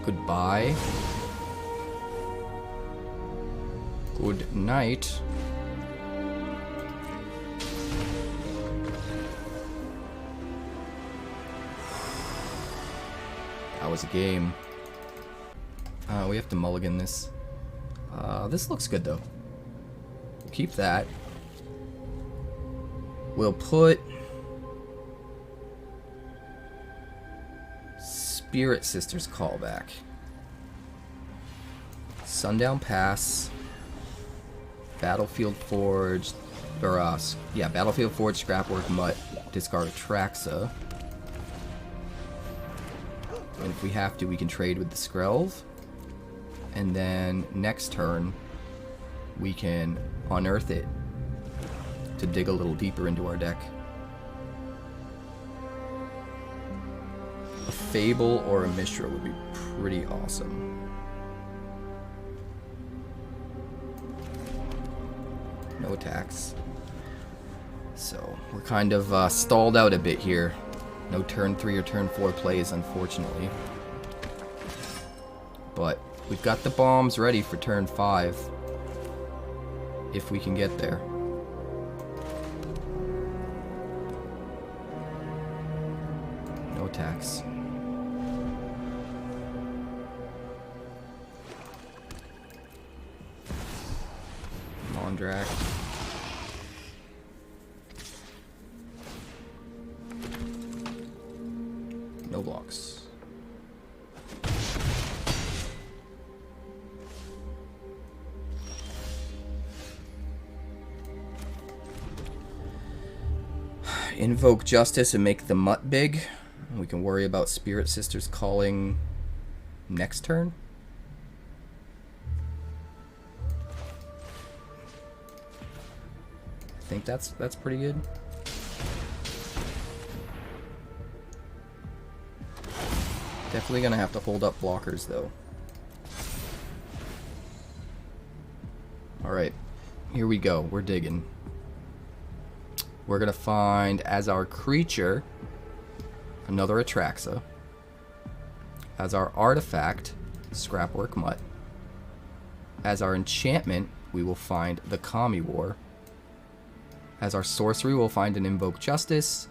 Goodbye. Good night. That was a game. We have to mulligan this. This looks good though. We'll keep that. We'll put Spirit Sisters callback. Sundown Pass. Battlefield Forge. Or, yeah, Battlefield Forge, Scrapwork Mutt. Discard Atraxa. And if we have to, we can trade with the Skrelv. And then next turn, we can unearth it to dig a little deeper into our deck. A Fable or a Mishra would be pretty awesome. No attacks. So we're kind of stalled out a bit here. No turn 3 or turn 4 plays, unfortunately. But we've got the bombs ready for turn 5. If we can get there. No attacks. Mondrak. No blocks. Invoke Justice and make the Mutt big. We can worry about Spirit Sisters calling next turn. I think that's pretty good. Definitely gonna have to hold up blockers though. Alright, here we go. We're digging. We're gonna find as our creature another Atraxa. As our artifact, Scrapwork Mutt. As our enchantment, we will find the Kami War. As our sorcery, we'll find an Invoke Justice.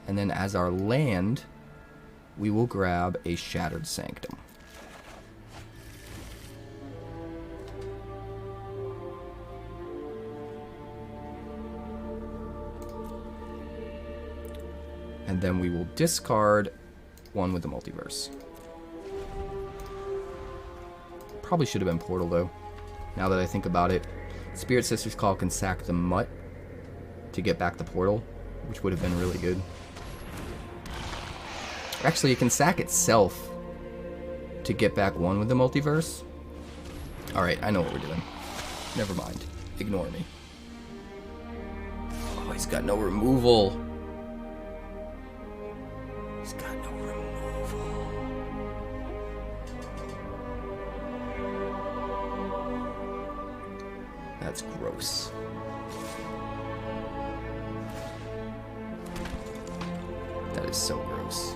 And then as our land, we will grab a Shattered Sanctum. And then we will discard one with the Multiverse. Probably should have been Portal though, now that I think about it. Spirit Sisters Call can sack the Mutt to get back the Portal, which would have been really good. Actually, it can sack itself to get back one with the Multiverse. Alright, I know what we're doing. Never mind. Ignore me. Oh, he's got no removal. He's got no removal. That's gross. That is so gross.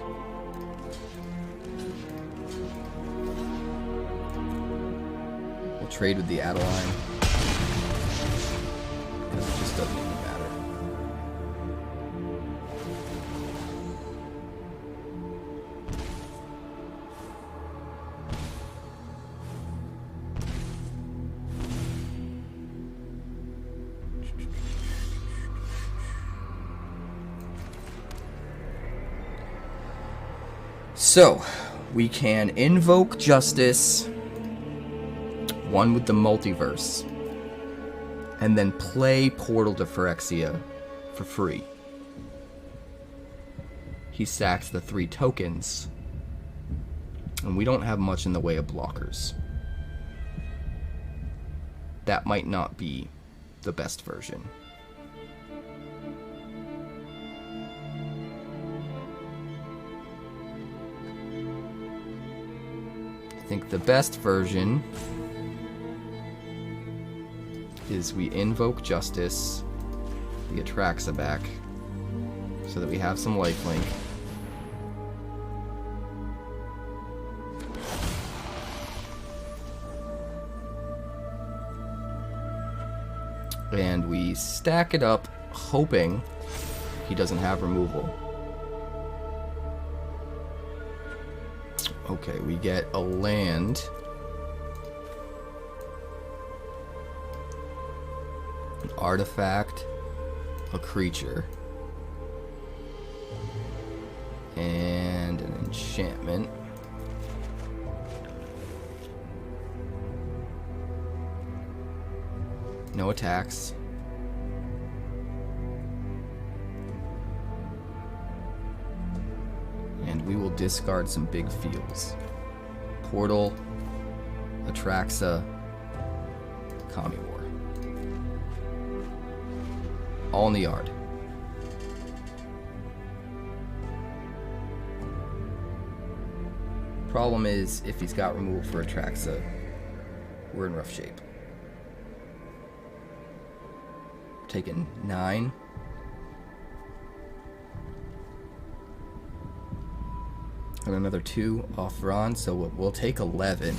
We'll trade with the Adeline. Because it just doesn't even matter. So, we can invoke Justice, one with the Multiverse, and then play Portal to Phyrexia for free. He sacks the 3 tokens, and we don't have much in the way of blockers. That might not be the best version. I think the best version is we invoke Justice, the Atraxa back, so that we have some lifelink. And we stack it up, hoping he doesn't have removal. Okay, we get a land. An artifact, a creature, and an enchantment. No attacks. And we will discard some big fields. Portal, Atraxa, Kami War. All in the yard. Problem is, if he's got removal for Atraxa, we're in rough shape. Taking 9. And another 2 off Ron, so we'll take 11.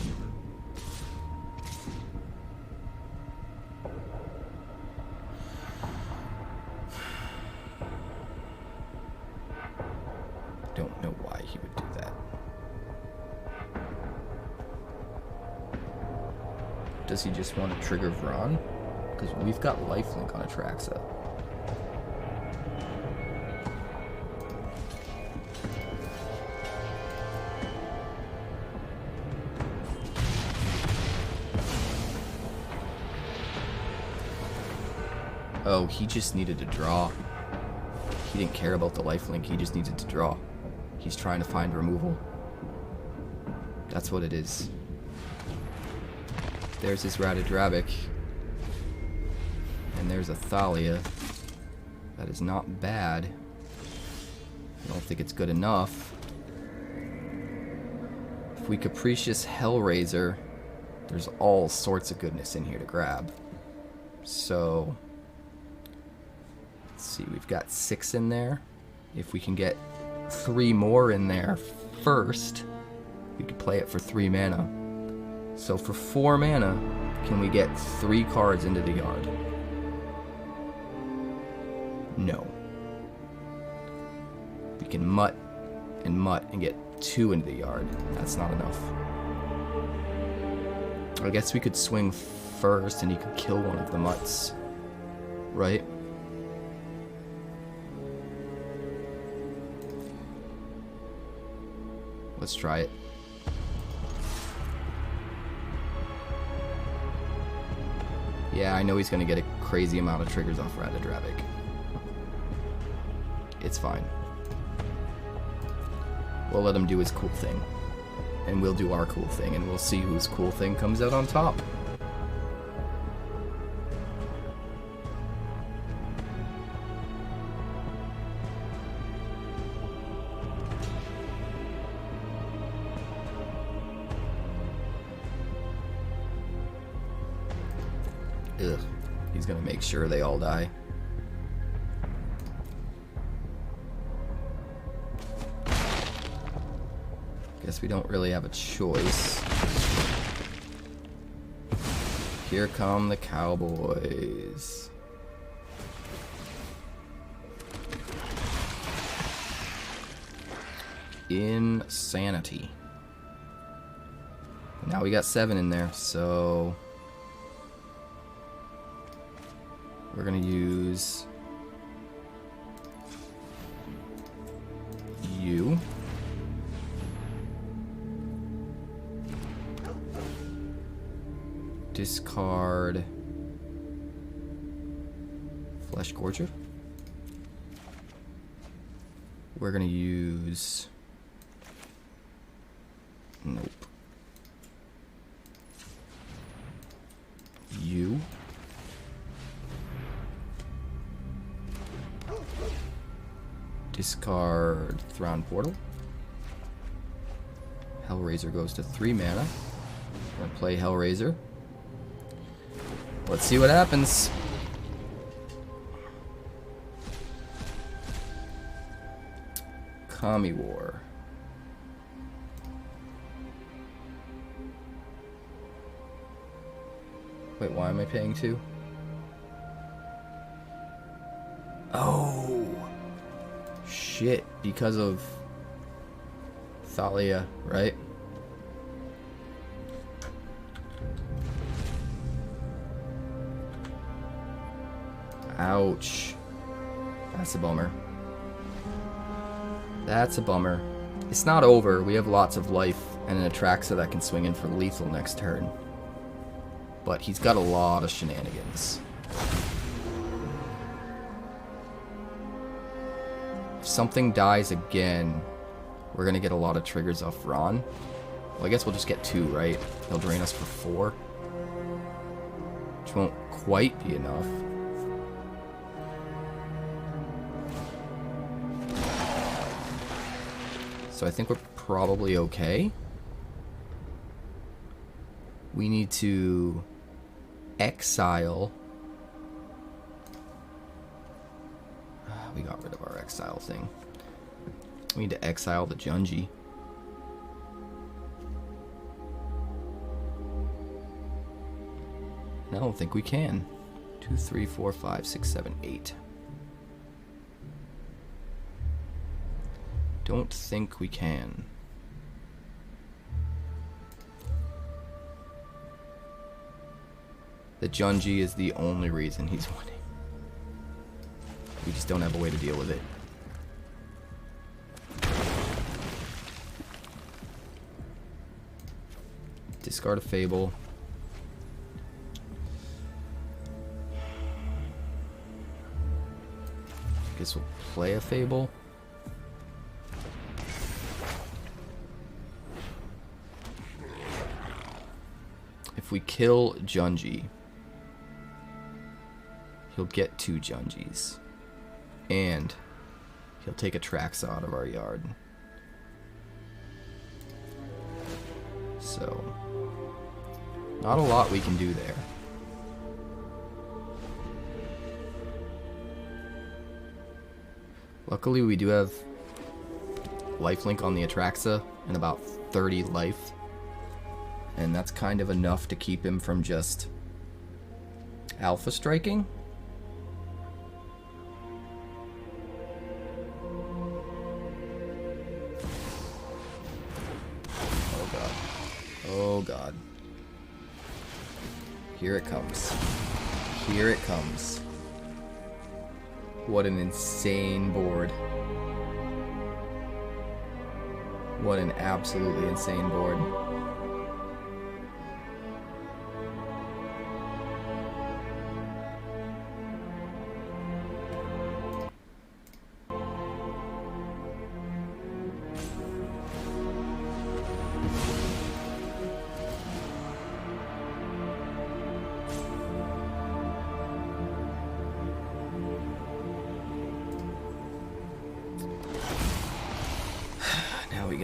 Don't know why he would do that. Does he just want to trigger Vron? Because we've got lifelink on Atraxa. Oh, he just needed to draw. He didn't care about the lifelink, he just needed to draw. He's trying to find removal. That's what it is. There's his Ratadrabik. And there's a Thalia. That is not bad. I don't think it's good enough. If we Capricious Hellraiser, there's all sorts of goodness in here to grab. So, let's see, we've got 6 in there. If we can get 3 more in there first, we could play it for 3 mana. So for 4 mana, can we get 3 cards into the yard? No. We can mutt and get 2 into the yard. That's not enough. I guess we could swing first and he could kill one of the mutts. Right? Let's try it. Yeah, I know he's going to get a crazy amount of triggers off Ratadrabik. It's fine. We'll let him do his cool thing. And we'll do our cool thing, and we'll see whose cool thing comes out on top. Ugh. He's gonna make sure they all die. Guess we don't really have a choice. Here come the Cowboys. Insanity. Now we got 7 in there, so we're gonna use you. Discard Fleshgorger. We're gonna use nope. You. Discard Thrawn Portal. Hellraiser goes to 3 mana. We're gonna play Hellraiser. Let's see what happens. Kami War. Wait, why am I paying 2? Oh! Shit, because of Thalia, right? Ouch. That's a bummer. That's a bummer. It's not over. We have lots of life and an Atraxa that can swing in for lethal next turn. But he's got a lot of shenanigans. If something dies again, we're going to get a lot of triggers off Ron. Well, I guess we'll just get 2, right? He'll drain us for 4. Which won't quite be enough. So I think we're probably okay. We need to exile. We got rid of our exile thing. We need to exile the Junji. And I don't think we can. 2, 3, 4, 5, 6, 7, 8. Don't think we can. The Junji is the only reason he's winning. We just don't have a way to deal with it. Discard a Fable. Guess we'll play a Fable. If we kill Junji, he'll get 2 Junjis. And he'll take Atraxa out of our yard. So, not a lot we can do there. Luckily, we do have lifelink on the Atraxa and about 30 life. And that's kind of enough to keep him from just alpha striking. Oh god. Oh god. Here it comes. Here it comes. What an insane board. What an absolutely insane board.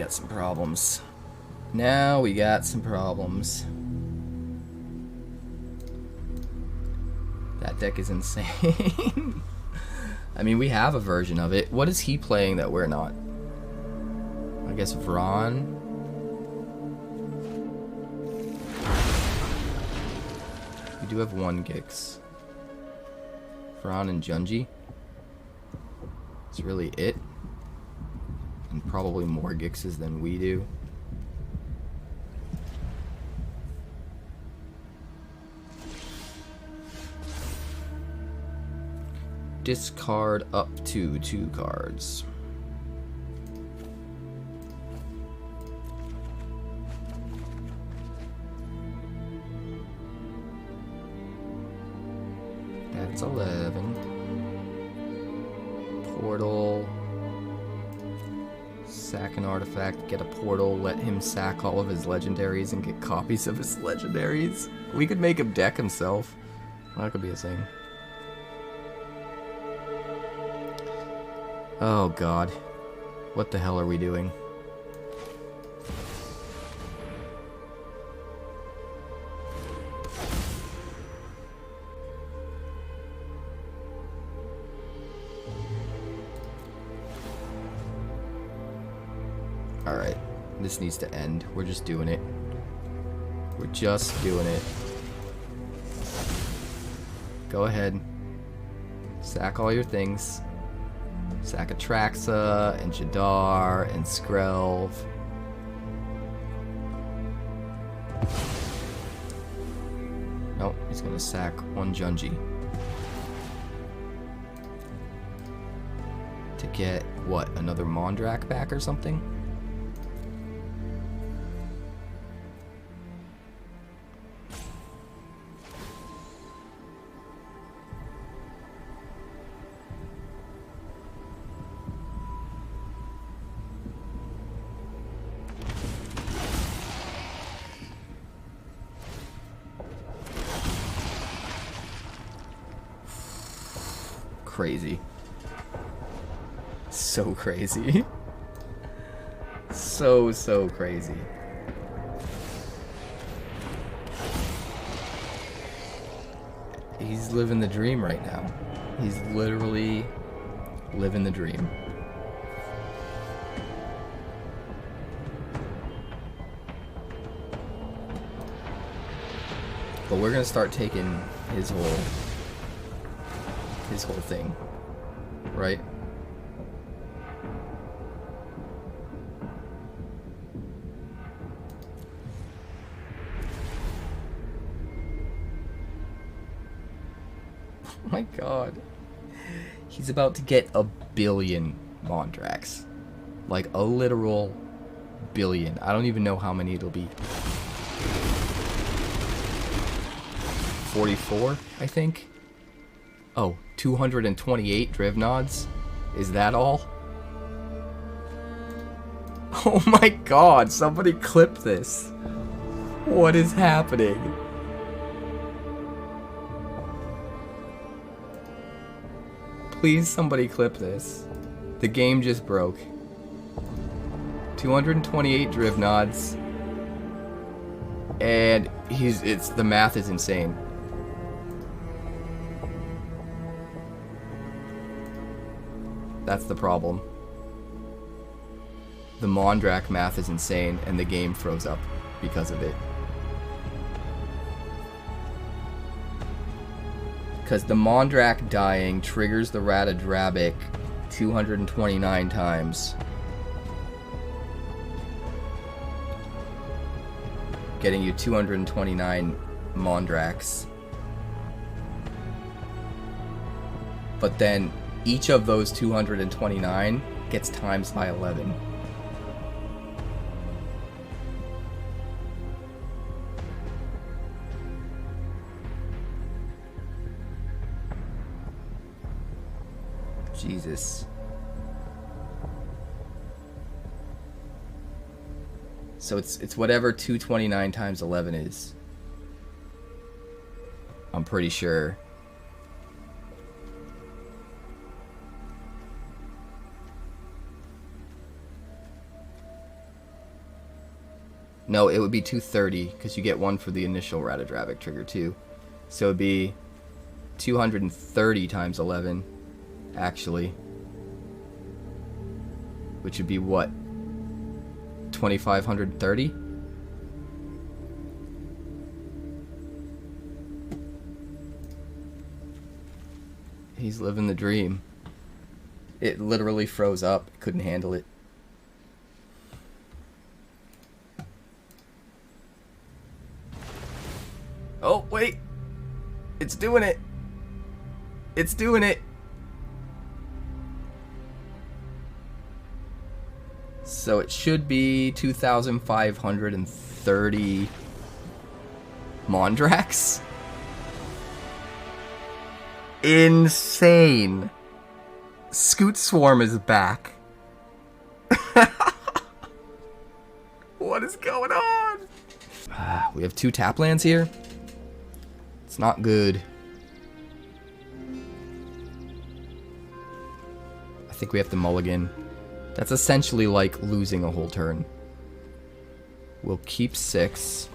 Some problems. Now we got some problems. That deck is insane. I mean, we have a version of it. What is he playing that we're not? I guess Vron. We do have 1 Gix. Vron and Junji. That's really it. And probably more Gixes than we do. Discard up to 2 cards. That's 11. Portal. Sack an artifact, get a portal, let him sack all of his legendaries and get copies of his legendaries. We could make him deck himself. That could be a thing. Oh god. What the hell are we doing? Alright. This needs to end. We're just doing it. We're just doing it. Go ahead. Sack all your things. Sack Atraxa, and Jadar, and Skrelv. Nope, he's gonna sack one Junji. To get, what, another Mondrak back or something? Crazy. So crazy. So crazy. He's living the dream right now. He's literally living the dream. But we're gonna start taking his whole thing, right? Oh my god. He's about to get a billion Mondrax. Like a literal billion. I don't even know how many it'll be. 44, I think. Oh, 228 Drivnods? Is that all? Oh my god, somebody clip this. What is happening? Please somebody clip this. The game just broke. 228 Drivnods. And the math is insane. That's the problem. The Mondrak math is insane, and the game froze up because of it. Because the Mondrak dying triggers the Ratadrabik 229 times. Getting you 229 Mondraks. But then each of those 229 gets times by 11. Jesus. So it's whatever 229 times 11 is. I'm pretty sure. No, it would be 230, because you get one for the initial Ratadrabik trigger too. So it would be 230 times 11, actually. Which would be what? 2,530? He's living the dream. It literally froze up. Couldn't handle it. Oh, wait. It's doing it. It's doing it. So it should be 2,530 Mondrax. Insane. Scoot Swarm is back. What is going on? We have 2 tap lands here. It's not good. I think we have to mulligan. That's essentially like losing a whole turn. We'll keep 6.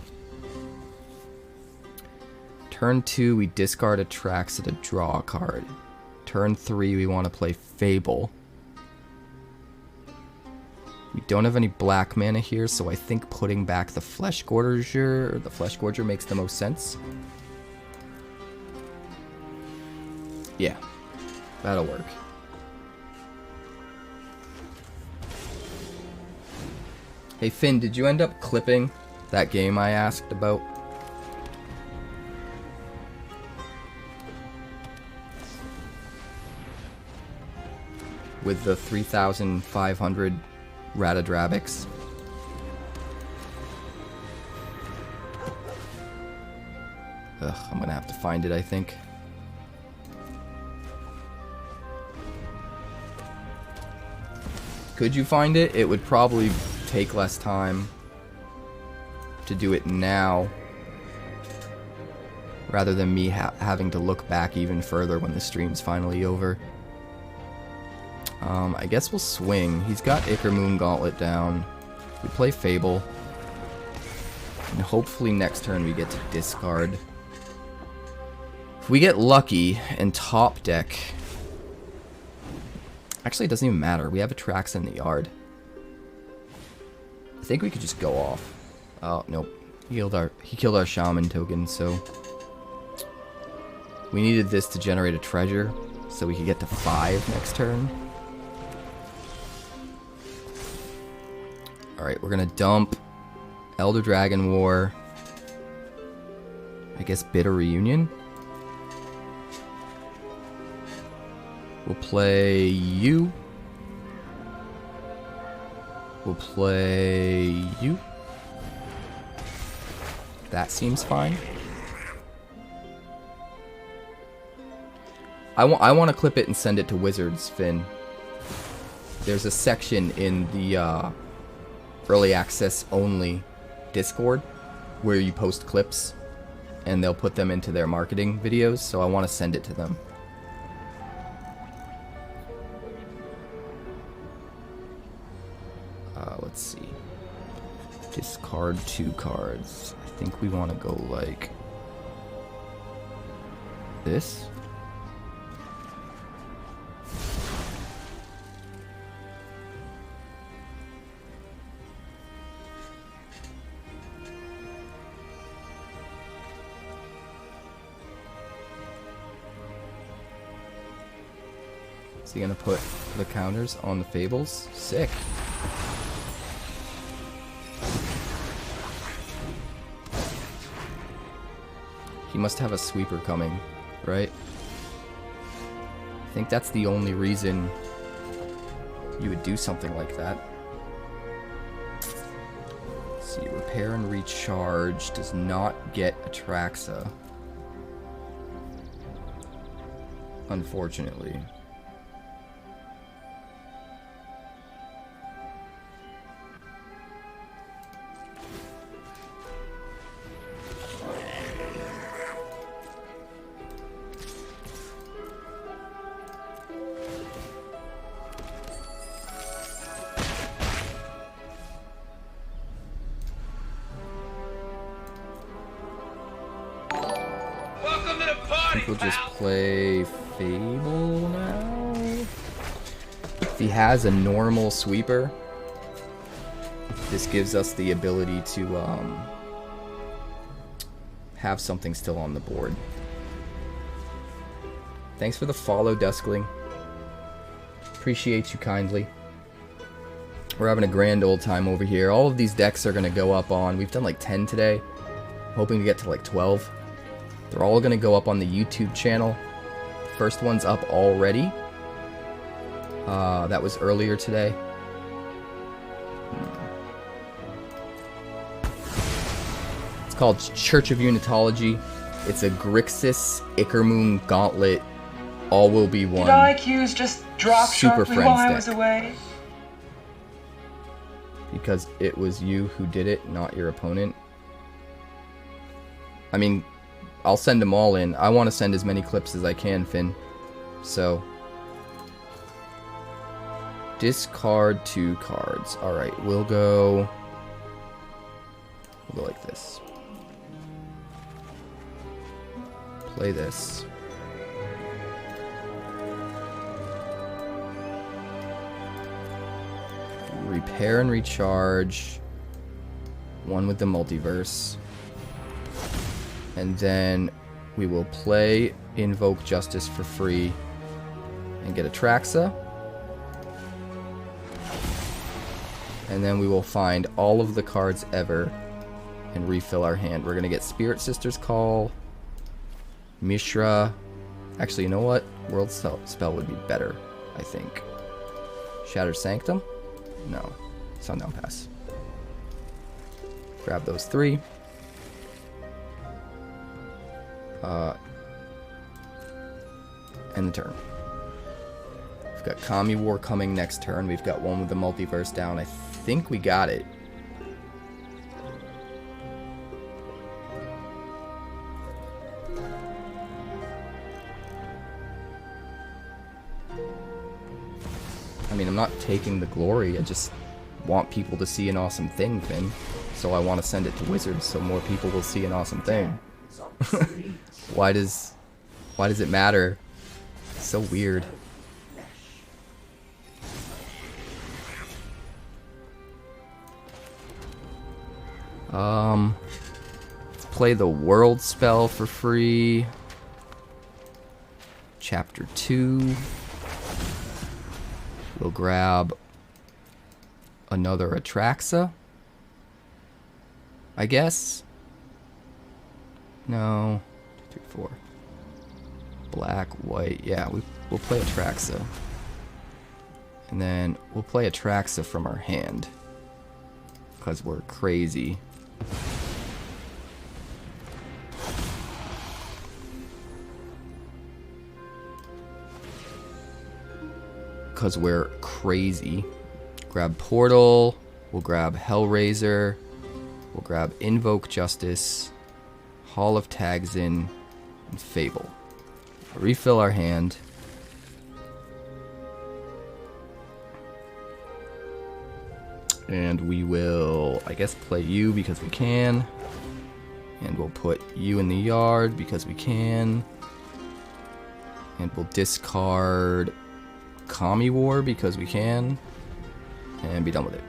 Turn 2, we discard Atraxa to draw a card. Turn 3, we want to play Fable. We don't have any black mana here, so I think putting back the Fleshgorger makes the most sense. Yeah, that'll work. Hey Finn, did you end up clipping that game I asked about? With the 3,500 Ratadrabiks. Ugh, I'm gonna have to find it, I think. Could you find it? It would probably take less time to do it now, rather than me having to look back even further when the stream's finally over. I guess we'll swing. He's got Ickermoon Gauntlet down. We play Fable. And hopefully next turn we get to discard. If we get lucky and top deck... Actually, it doesn't even matter. We have Atraxa in the yard. I think we could just go off. Oh, nope. He killed our Shaman token, so... We needed this to generate a treasure, so we could get to 5 next turn. Alright, we're gonna dump Elder Dragon War. I guess Bitter Reunion. We'll play you. We'll play you. That seems fine. I want to clip it and send it to Wizards, Finn. There's a section in the early access only Discord where you post clips and they'll put them into their marketing videos, so I want to send it to them. Let's see. Discard 2 cards. I think we want to go like this. Is he gonna put the counters on the Fables? Sick. He must have a sweeper coming, right? I think that's the only reason you would do something like that. Let's see, repair and recharge does not get Atraxa. Unfortunately. We'll just play Fable now. If he has a normal sweeper, this gives us the ability to have something still on the board. Thanks for the follow, Duskling. Appreciate you kindly. We're having a grand old time over here. All of these decks are going to go up on... We've done like 10 today. Hoping to get to like 12. They're all going to go up on the YouTube channel. The first one's up already. That was earlier today. It's called Church of Unitology. It's a Grixis Ickermoon Gauntlet. All will be one. Did IQs just drop Super sharply Friends while I deck. was away? Because it was you who did it, not your opponent. I mean... I'll send them all in. I want to send as many clips as I can, Finn. So. Discard 2 cards. Alright, we'll go like this. Play this. repair and recharge. One with the Multiverse. And then we will play Invoke Justice for free and get Atraxa. And then we will find all of the cards ever and refill our hand. We're going to get Spirit Sister's Call, Mishra. Actually, you know what? World Spell would be better, I think. Shattered Sanctum? No. Sundown Pass. Grab those 3. End the turn. We've got Kami War coming next turn. We've got one with the Multiverse down. I think we got it. I mean, I'm not taking the glory. I just want people to see an awesome thing, Finn. So I want to send it to Wizards so more people will see an awesome thing. Why does it matter? It's so weird. Let's play the World Spell for free. Chapter 2. We'll grab another Atraxa, I guess. No. 2, 3, 4. Black, white. Yeah, we'll play Atraxa. And then we'll play Atraxa from our hand. Because we're crazy. Because we're crazy. Grab Portal. We'll grab Hellraiser. We'll grab Invoke Justice. Hall of Tagzin. And Fable. Refill our hand. And we will, I guess, play you because we can. And we'll put you in the yard because we can. And we'll discard Kami War because we can. And be done with it.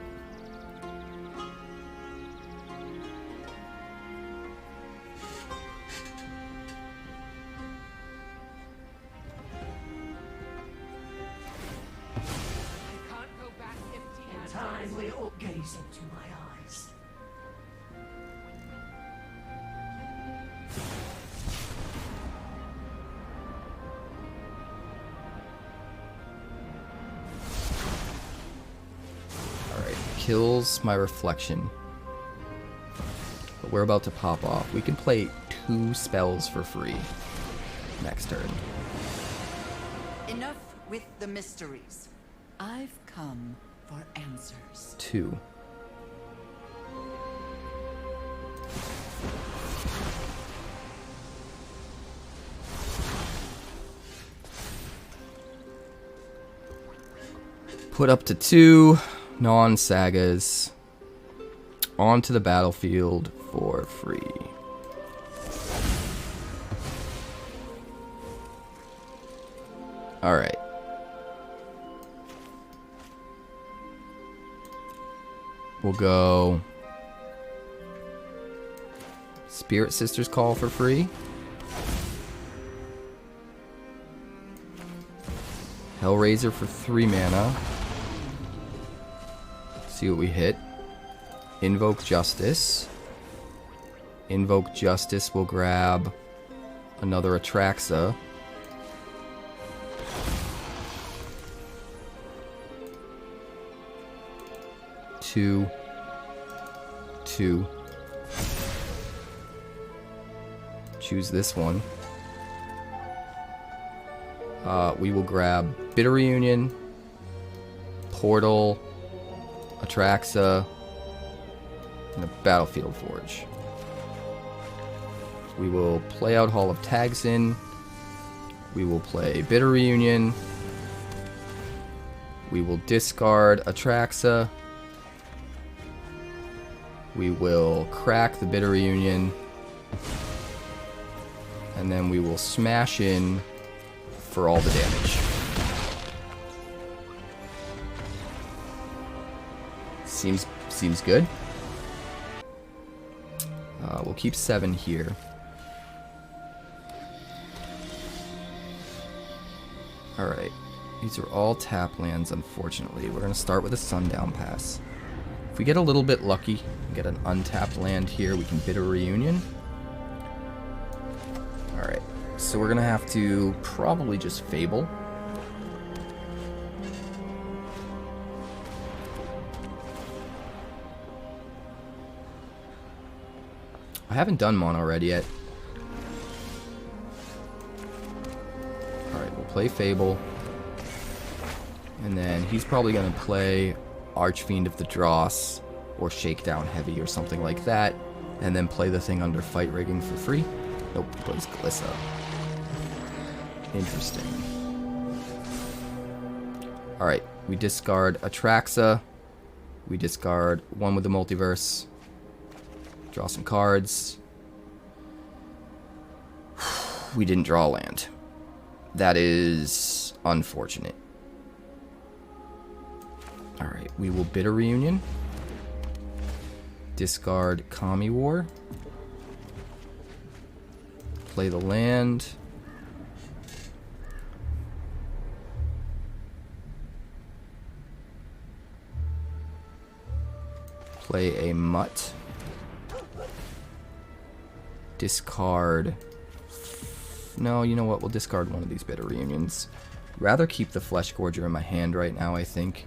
Kills my reflection. But we're about to pop off. We can play 2 spells for free next turn. Enough with the mysteries. I've come for answers. 2. Put up to 2 non-sagas onto the battlefield for free. Alright. We'll go Spirit Sister's Call for free. Hellraiser for 3 mana. See what we hit. Invoke Justice. Invoke Justice will grab another Atraxa. Two. Choose this one. We will grab Bitter Reunion, Portal, Atraxa, and a Battlefield Forge. We will play out Hall of Tagzin. We will play Bitter Reunion. We will discard Atraxa. We will crack the Bitter Reunion. And then we will smash in for all the damage. Seems good. We'll keep 7 here. Alright. These are all tap lands, unfortunately. We're going to start with a Sundown Pass. If we get a little bit lucky, get an untapped land here, we can bid a Reunion. Alright. So we're going to have to probably just Fable. I haven't done mono red yet. Alright, we'll play Fable. And then he's probably going to play Archfiend of the Dross or Shakedown Heavy or something like that. And then play the thing under Fight Rigging for free. Nope, he plays Glissa. Interesting. Alright, we discard Atraxa. We discard one with the Multiverse. Draw some cards. We didn't draw a land. That is unfortunate. Alright, we will bid a Reunion. Discard Kami War. Play the land. Play a Mutt. Discard. No, you know what? We'll discard one of these Bitter Reunions. Rather keep the Fleshgorger in my hand right now, I think.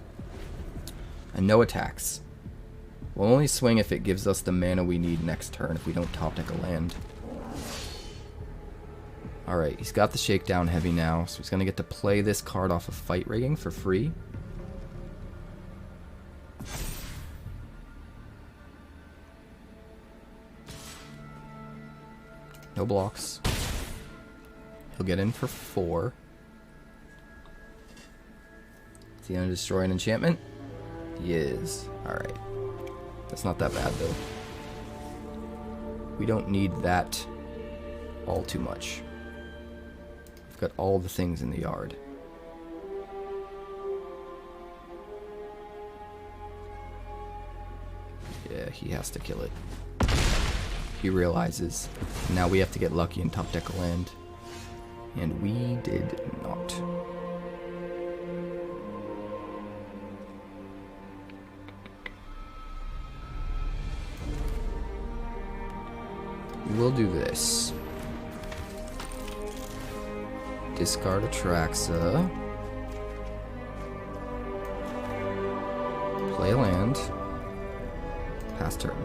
And no attacks. We'll only swing if it gives us the mana we need next turn if we don't top deck a land. Alright, he's got the Shakedown Heavy now, so he's going to get to play this card off of Fight Rigging for free. No blocks. He'll get in for 4. Is he going to destroy an enchantment? He is. Alright. That's not that bad, though. We don't need that all too much. We've got all the things in the yard. Yeah, he has to kill it. He realizes. Now we have to get lucky and top deck a land. And we did not. We will do this. Discard Atraxa. Play a land. Pass turn.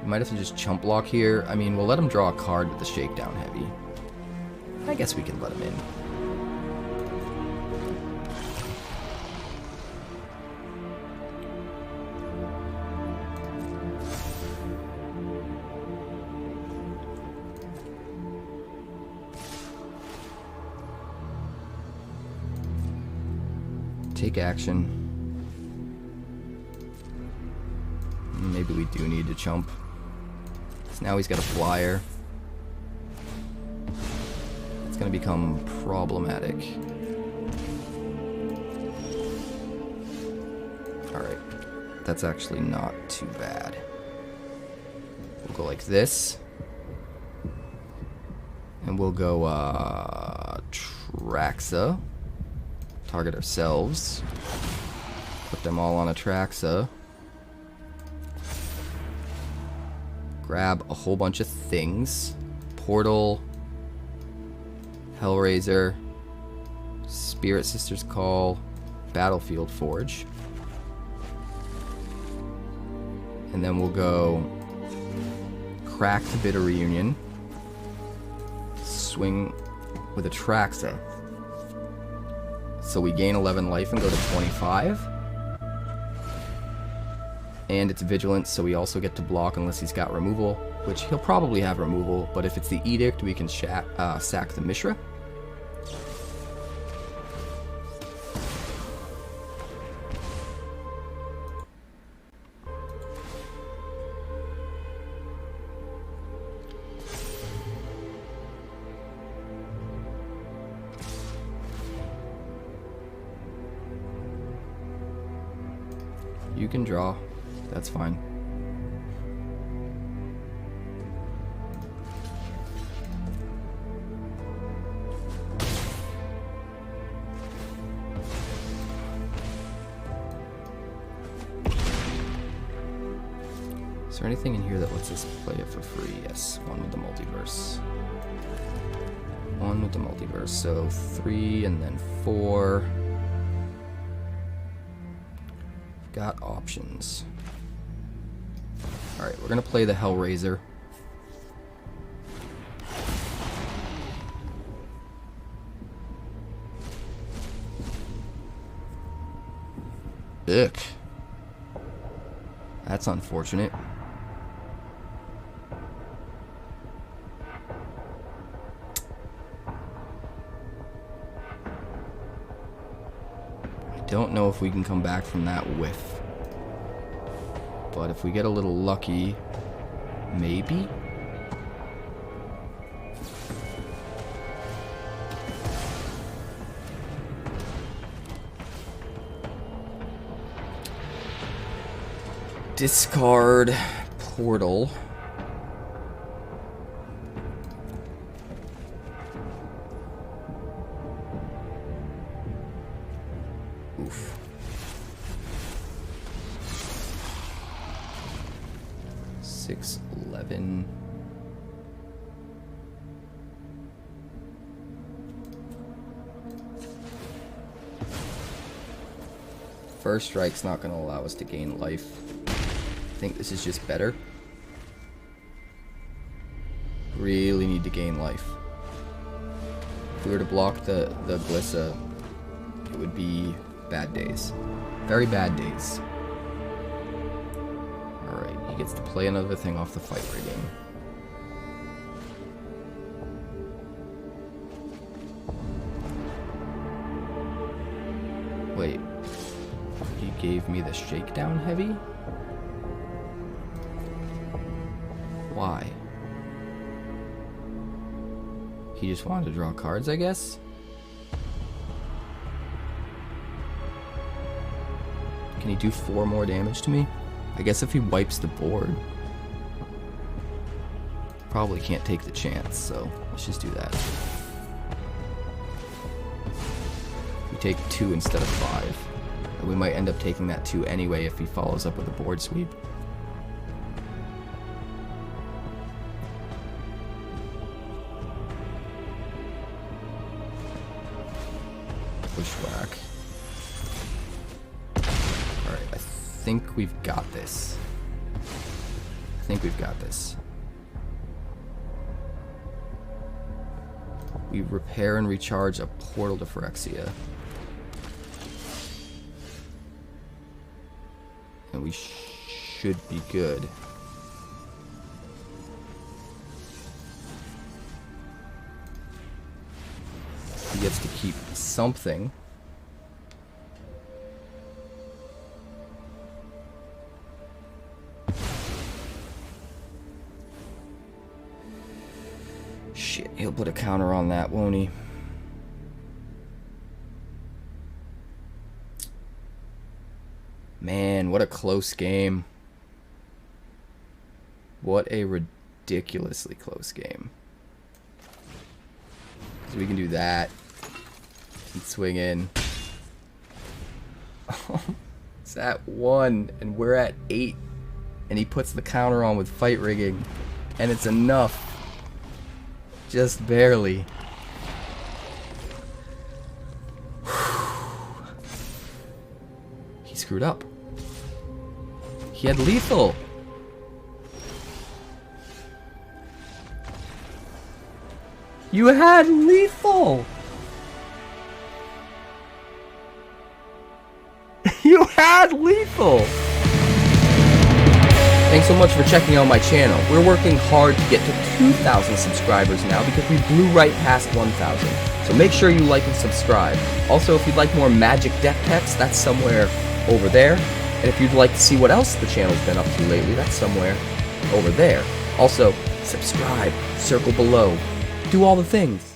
We might have to just chump block here. I mean, we'll let him draw a card with the Shakedown Heavy. I guess we can let him in. Take action. Maybe we do need to chump. So now he's got a flyer. It's going to become problematic. Alright. That's actually not too bad. We'll go like this. And we'll go Atraxa. Target ourselves. Put them all on Atraxa. Grab a whole bunch of things. Portal. Hellraiser. Spirit Sister's Call. Battlefield Forge. And then we'll go crack to Bitter Reunion. Swing with Atraxa. So we gain 11 life and go to 25. And it's Vigilance, so we also get to block unless he's got removal, which he'll probably have removal, but if it's the Edict, we can sack the Mishra. You can draw. That's fine. Is there anything in here that lets us play it for free? Yes, one with the multiverse. One with the multiverse. So 3 and then 4. Got options. Alright, we're gonna play the Hellraiser. Ick. That's unfortunate. Don't know if we can come back from that whiff, but if we get a little lucky, maybe. Discard portal. Oof. Six, 11. First strike's not going to allow us to gain life. I think this is just better. Really need to gain life. If we were to block the Glissa, it would be bad days. Very bad days. Alright, he gets to play another thing off the fight rigging. Wait. He gave me the shakedown heavy? Why? He just wanted to draw cards, I guess? Can he do 4 more damage to me? I guess if he wipes the board. Probably can't take the chance, so let's just do that. We take 2 instead of 5. And we might end up taking that 2 anyway if he follows up with a board sweep. Bushwhack. Alright, I think we've got this. We repair and recharge a portal to Phyrexia. And we should be good. He gets to keep something. Shit, he'll put a counter on that, won't he? Man, what a close game. What a ridiculously close game. So we can do that. And swing in. It's at 1, and we're at 8. And he puts the counter on with fight rigging. And it's enough. Just barely. He screwed up. He had lethal. You had lethal. You had lethal. Thanks so much for checking out my channel. We're working hard to get to 2,000 subscribers now because we blew right past 1,000. So make sure you like and subscribe. Also, if you'd like more magic deck pets, that's somewhere over there. And if you'd like to see what else the channel's been up to lately, that's somewhere over there. Also, subscribe, circle below, do all the things.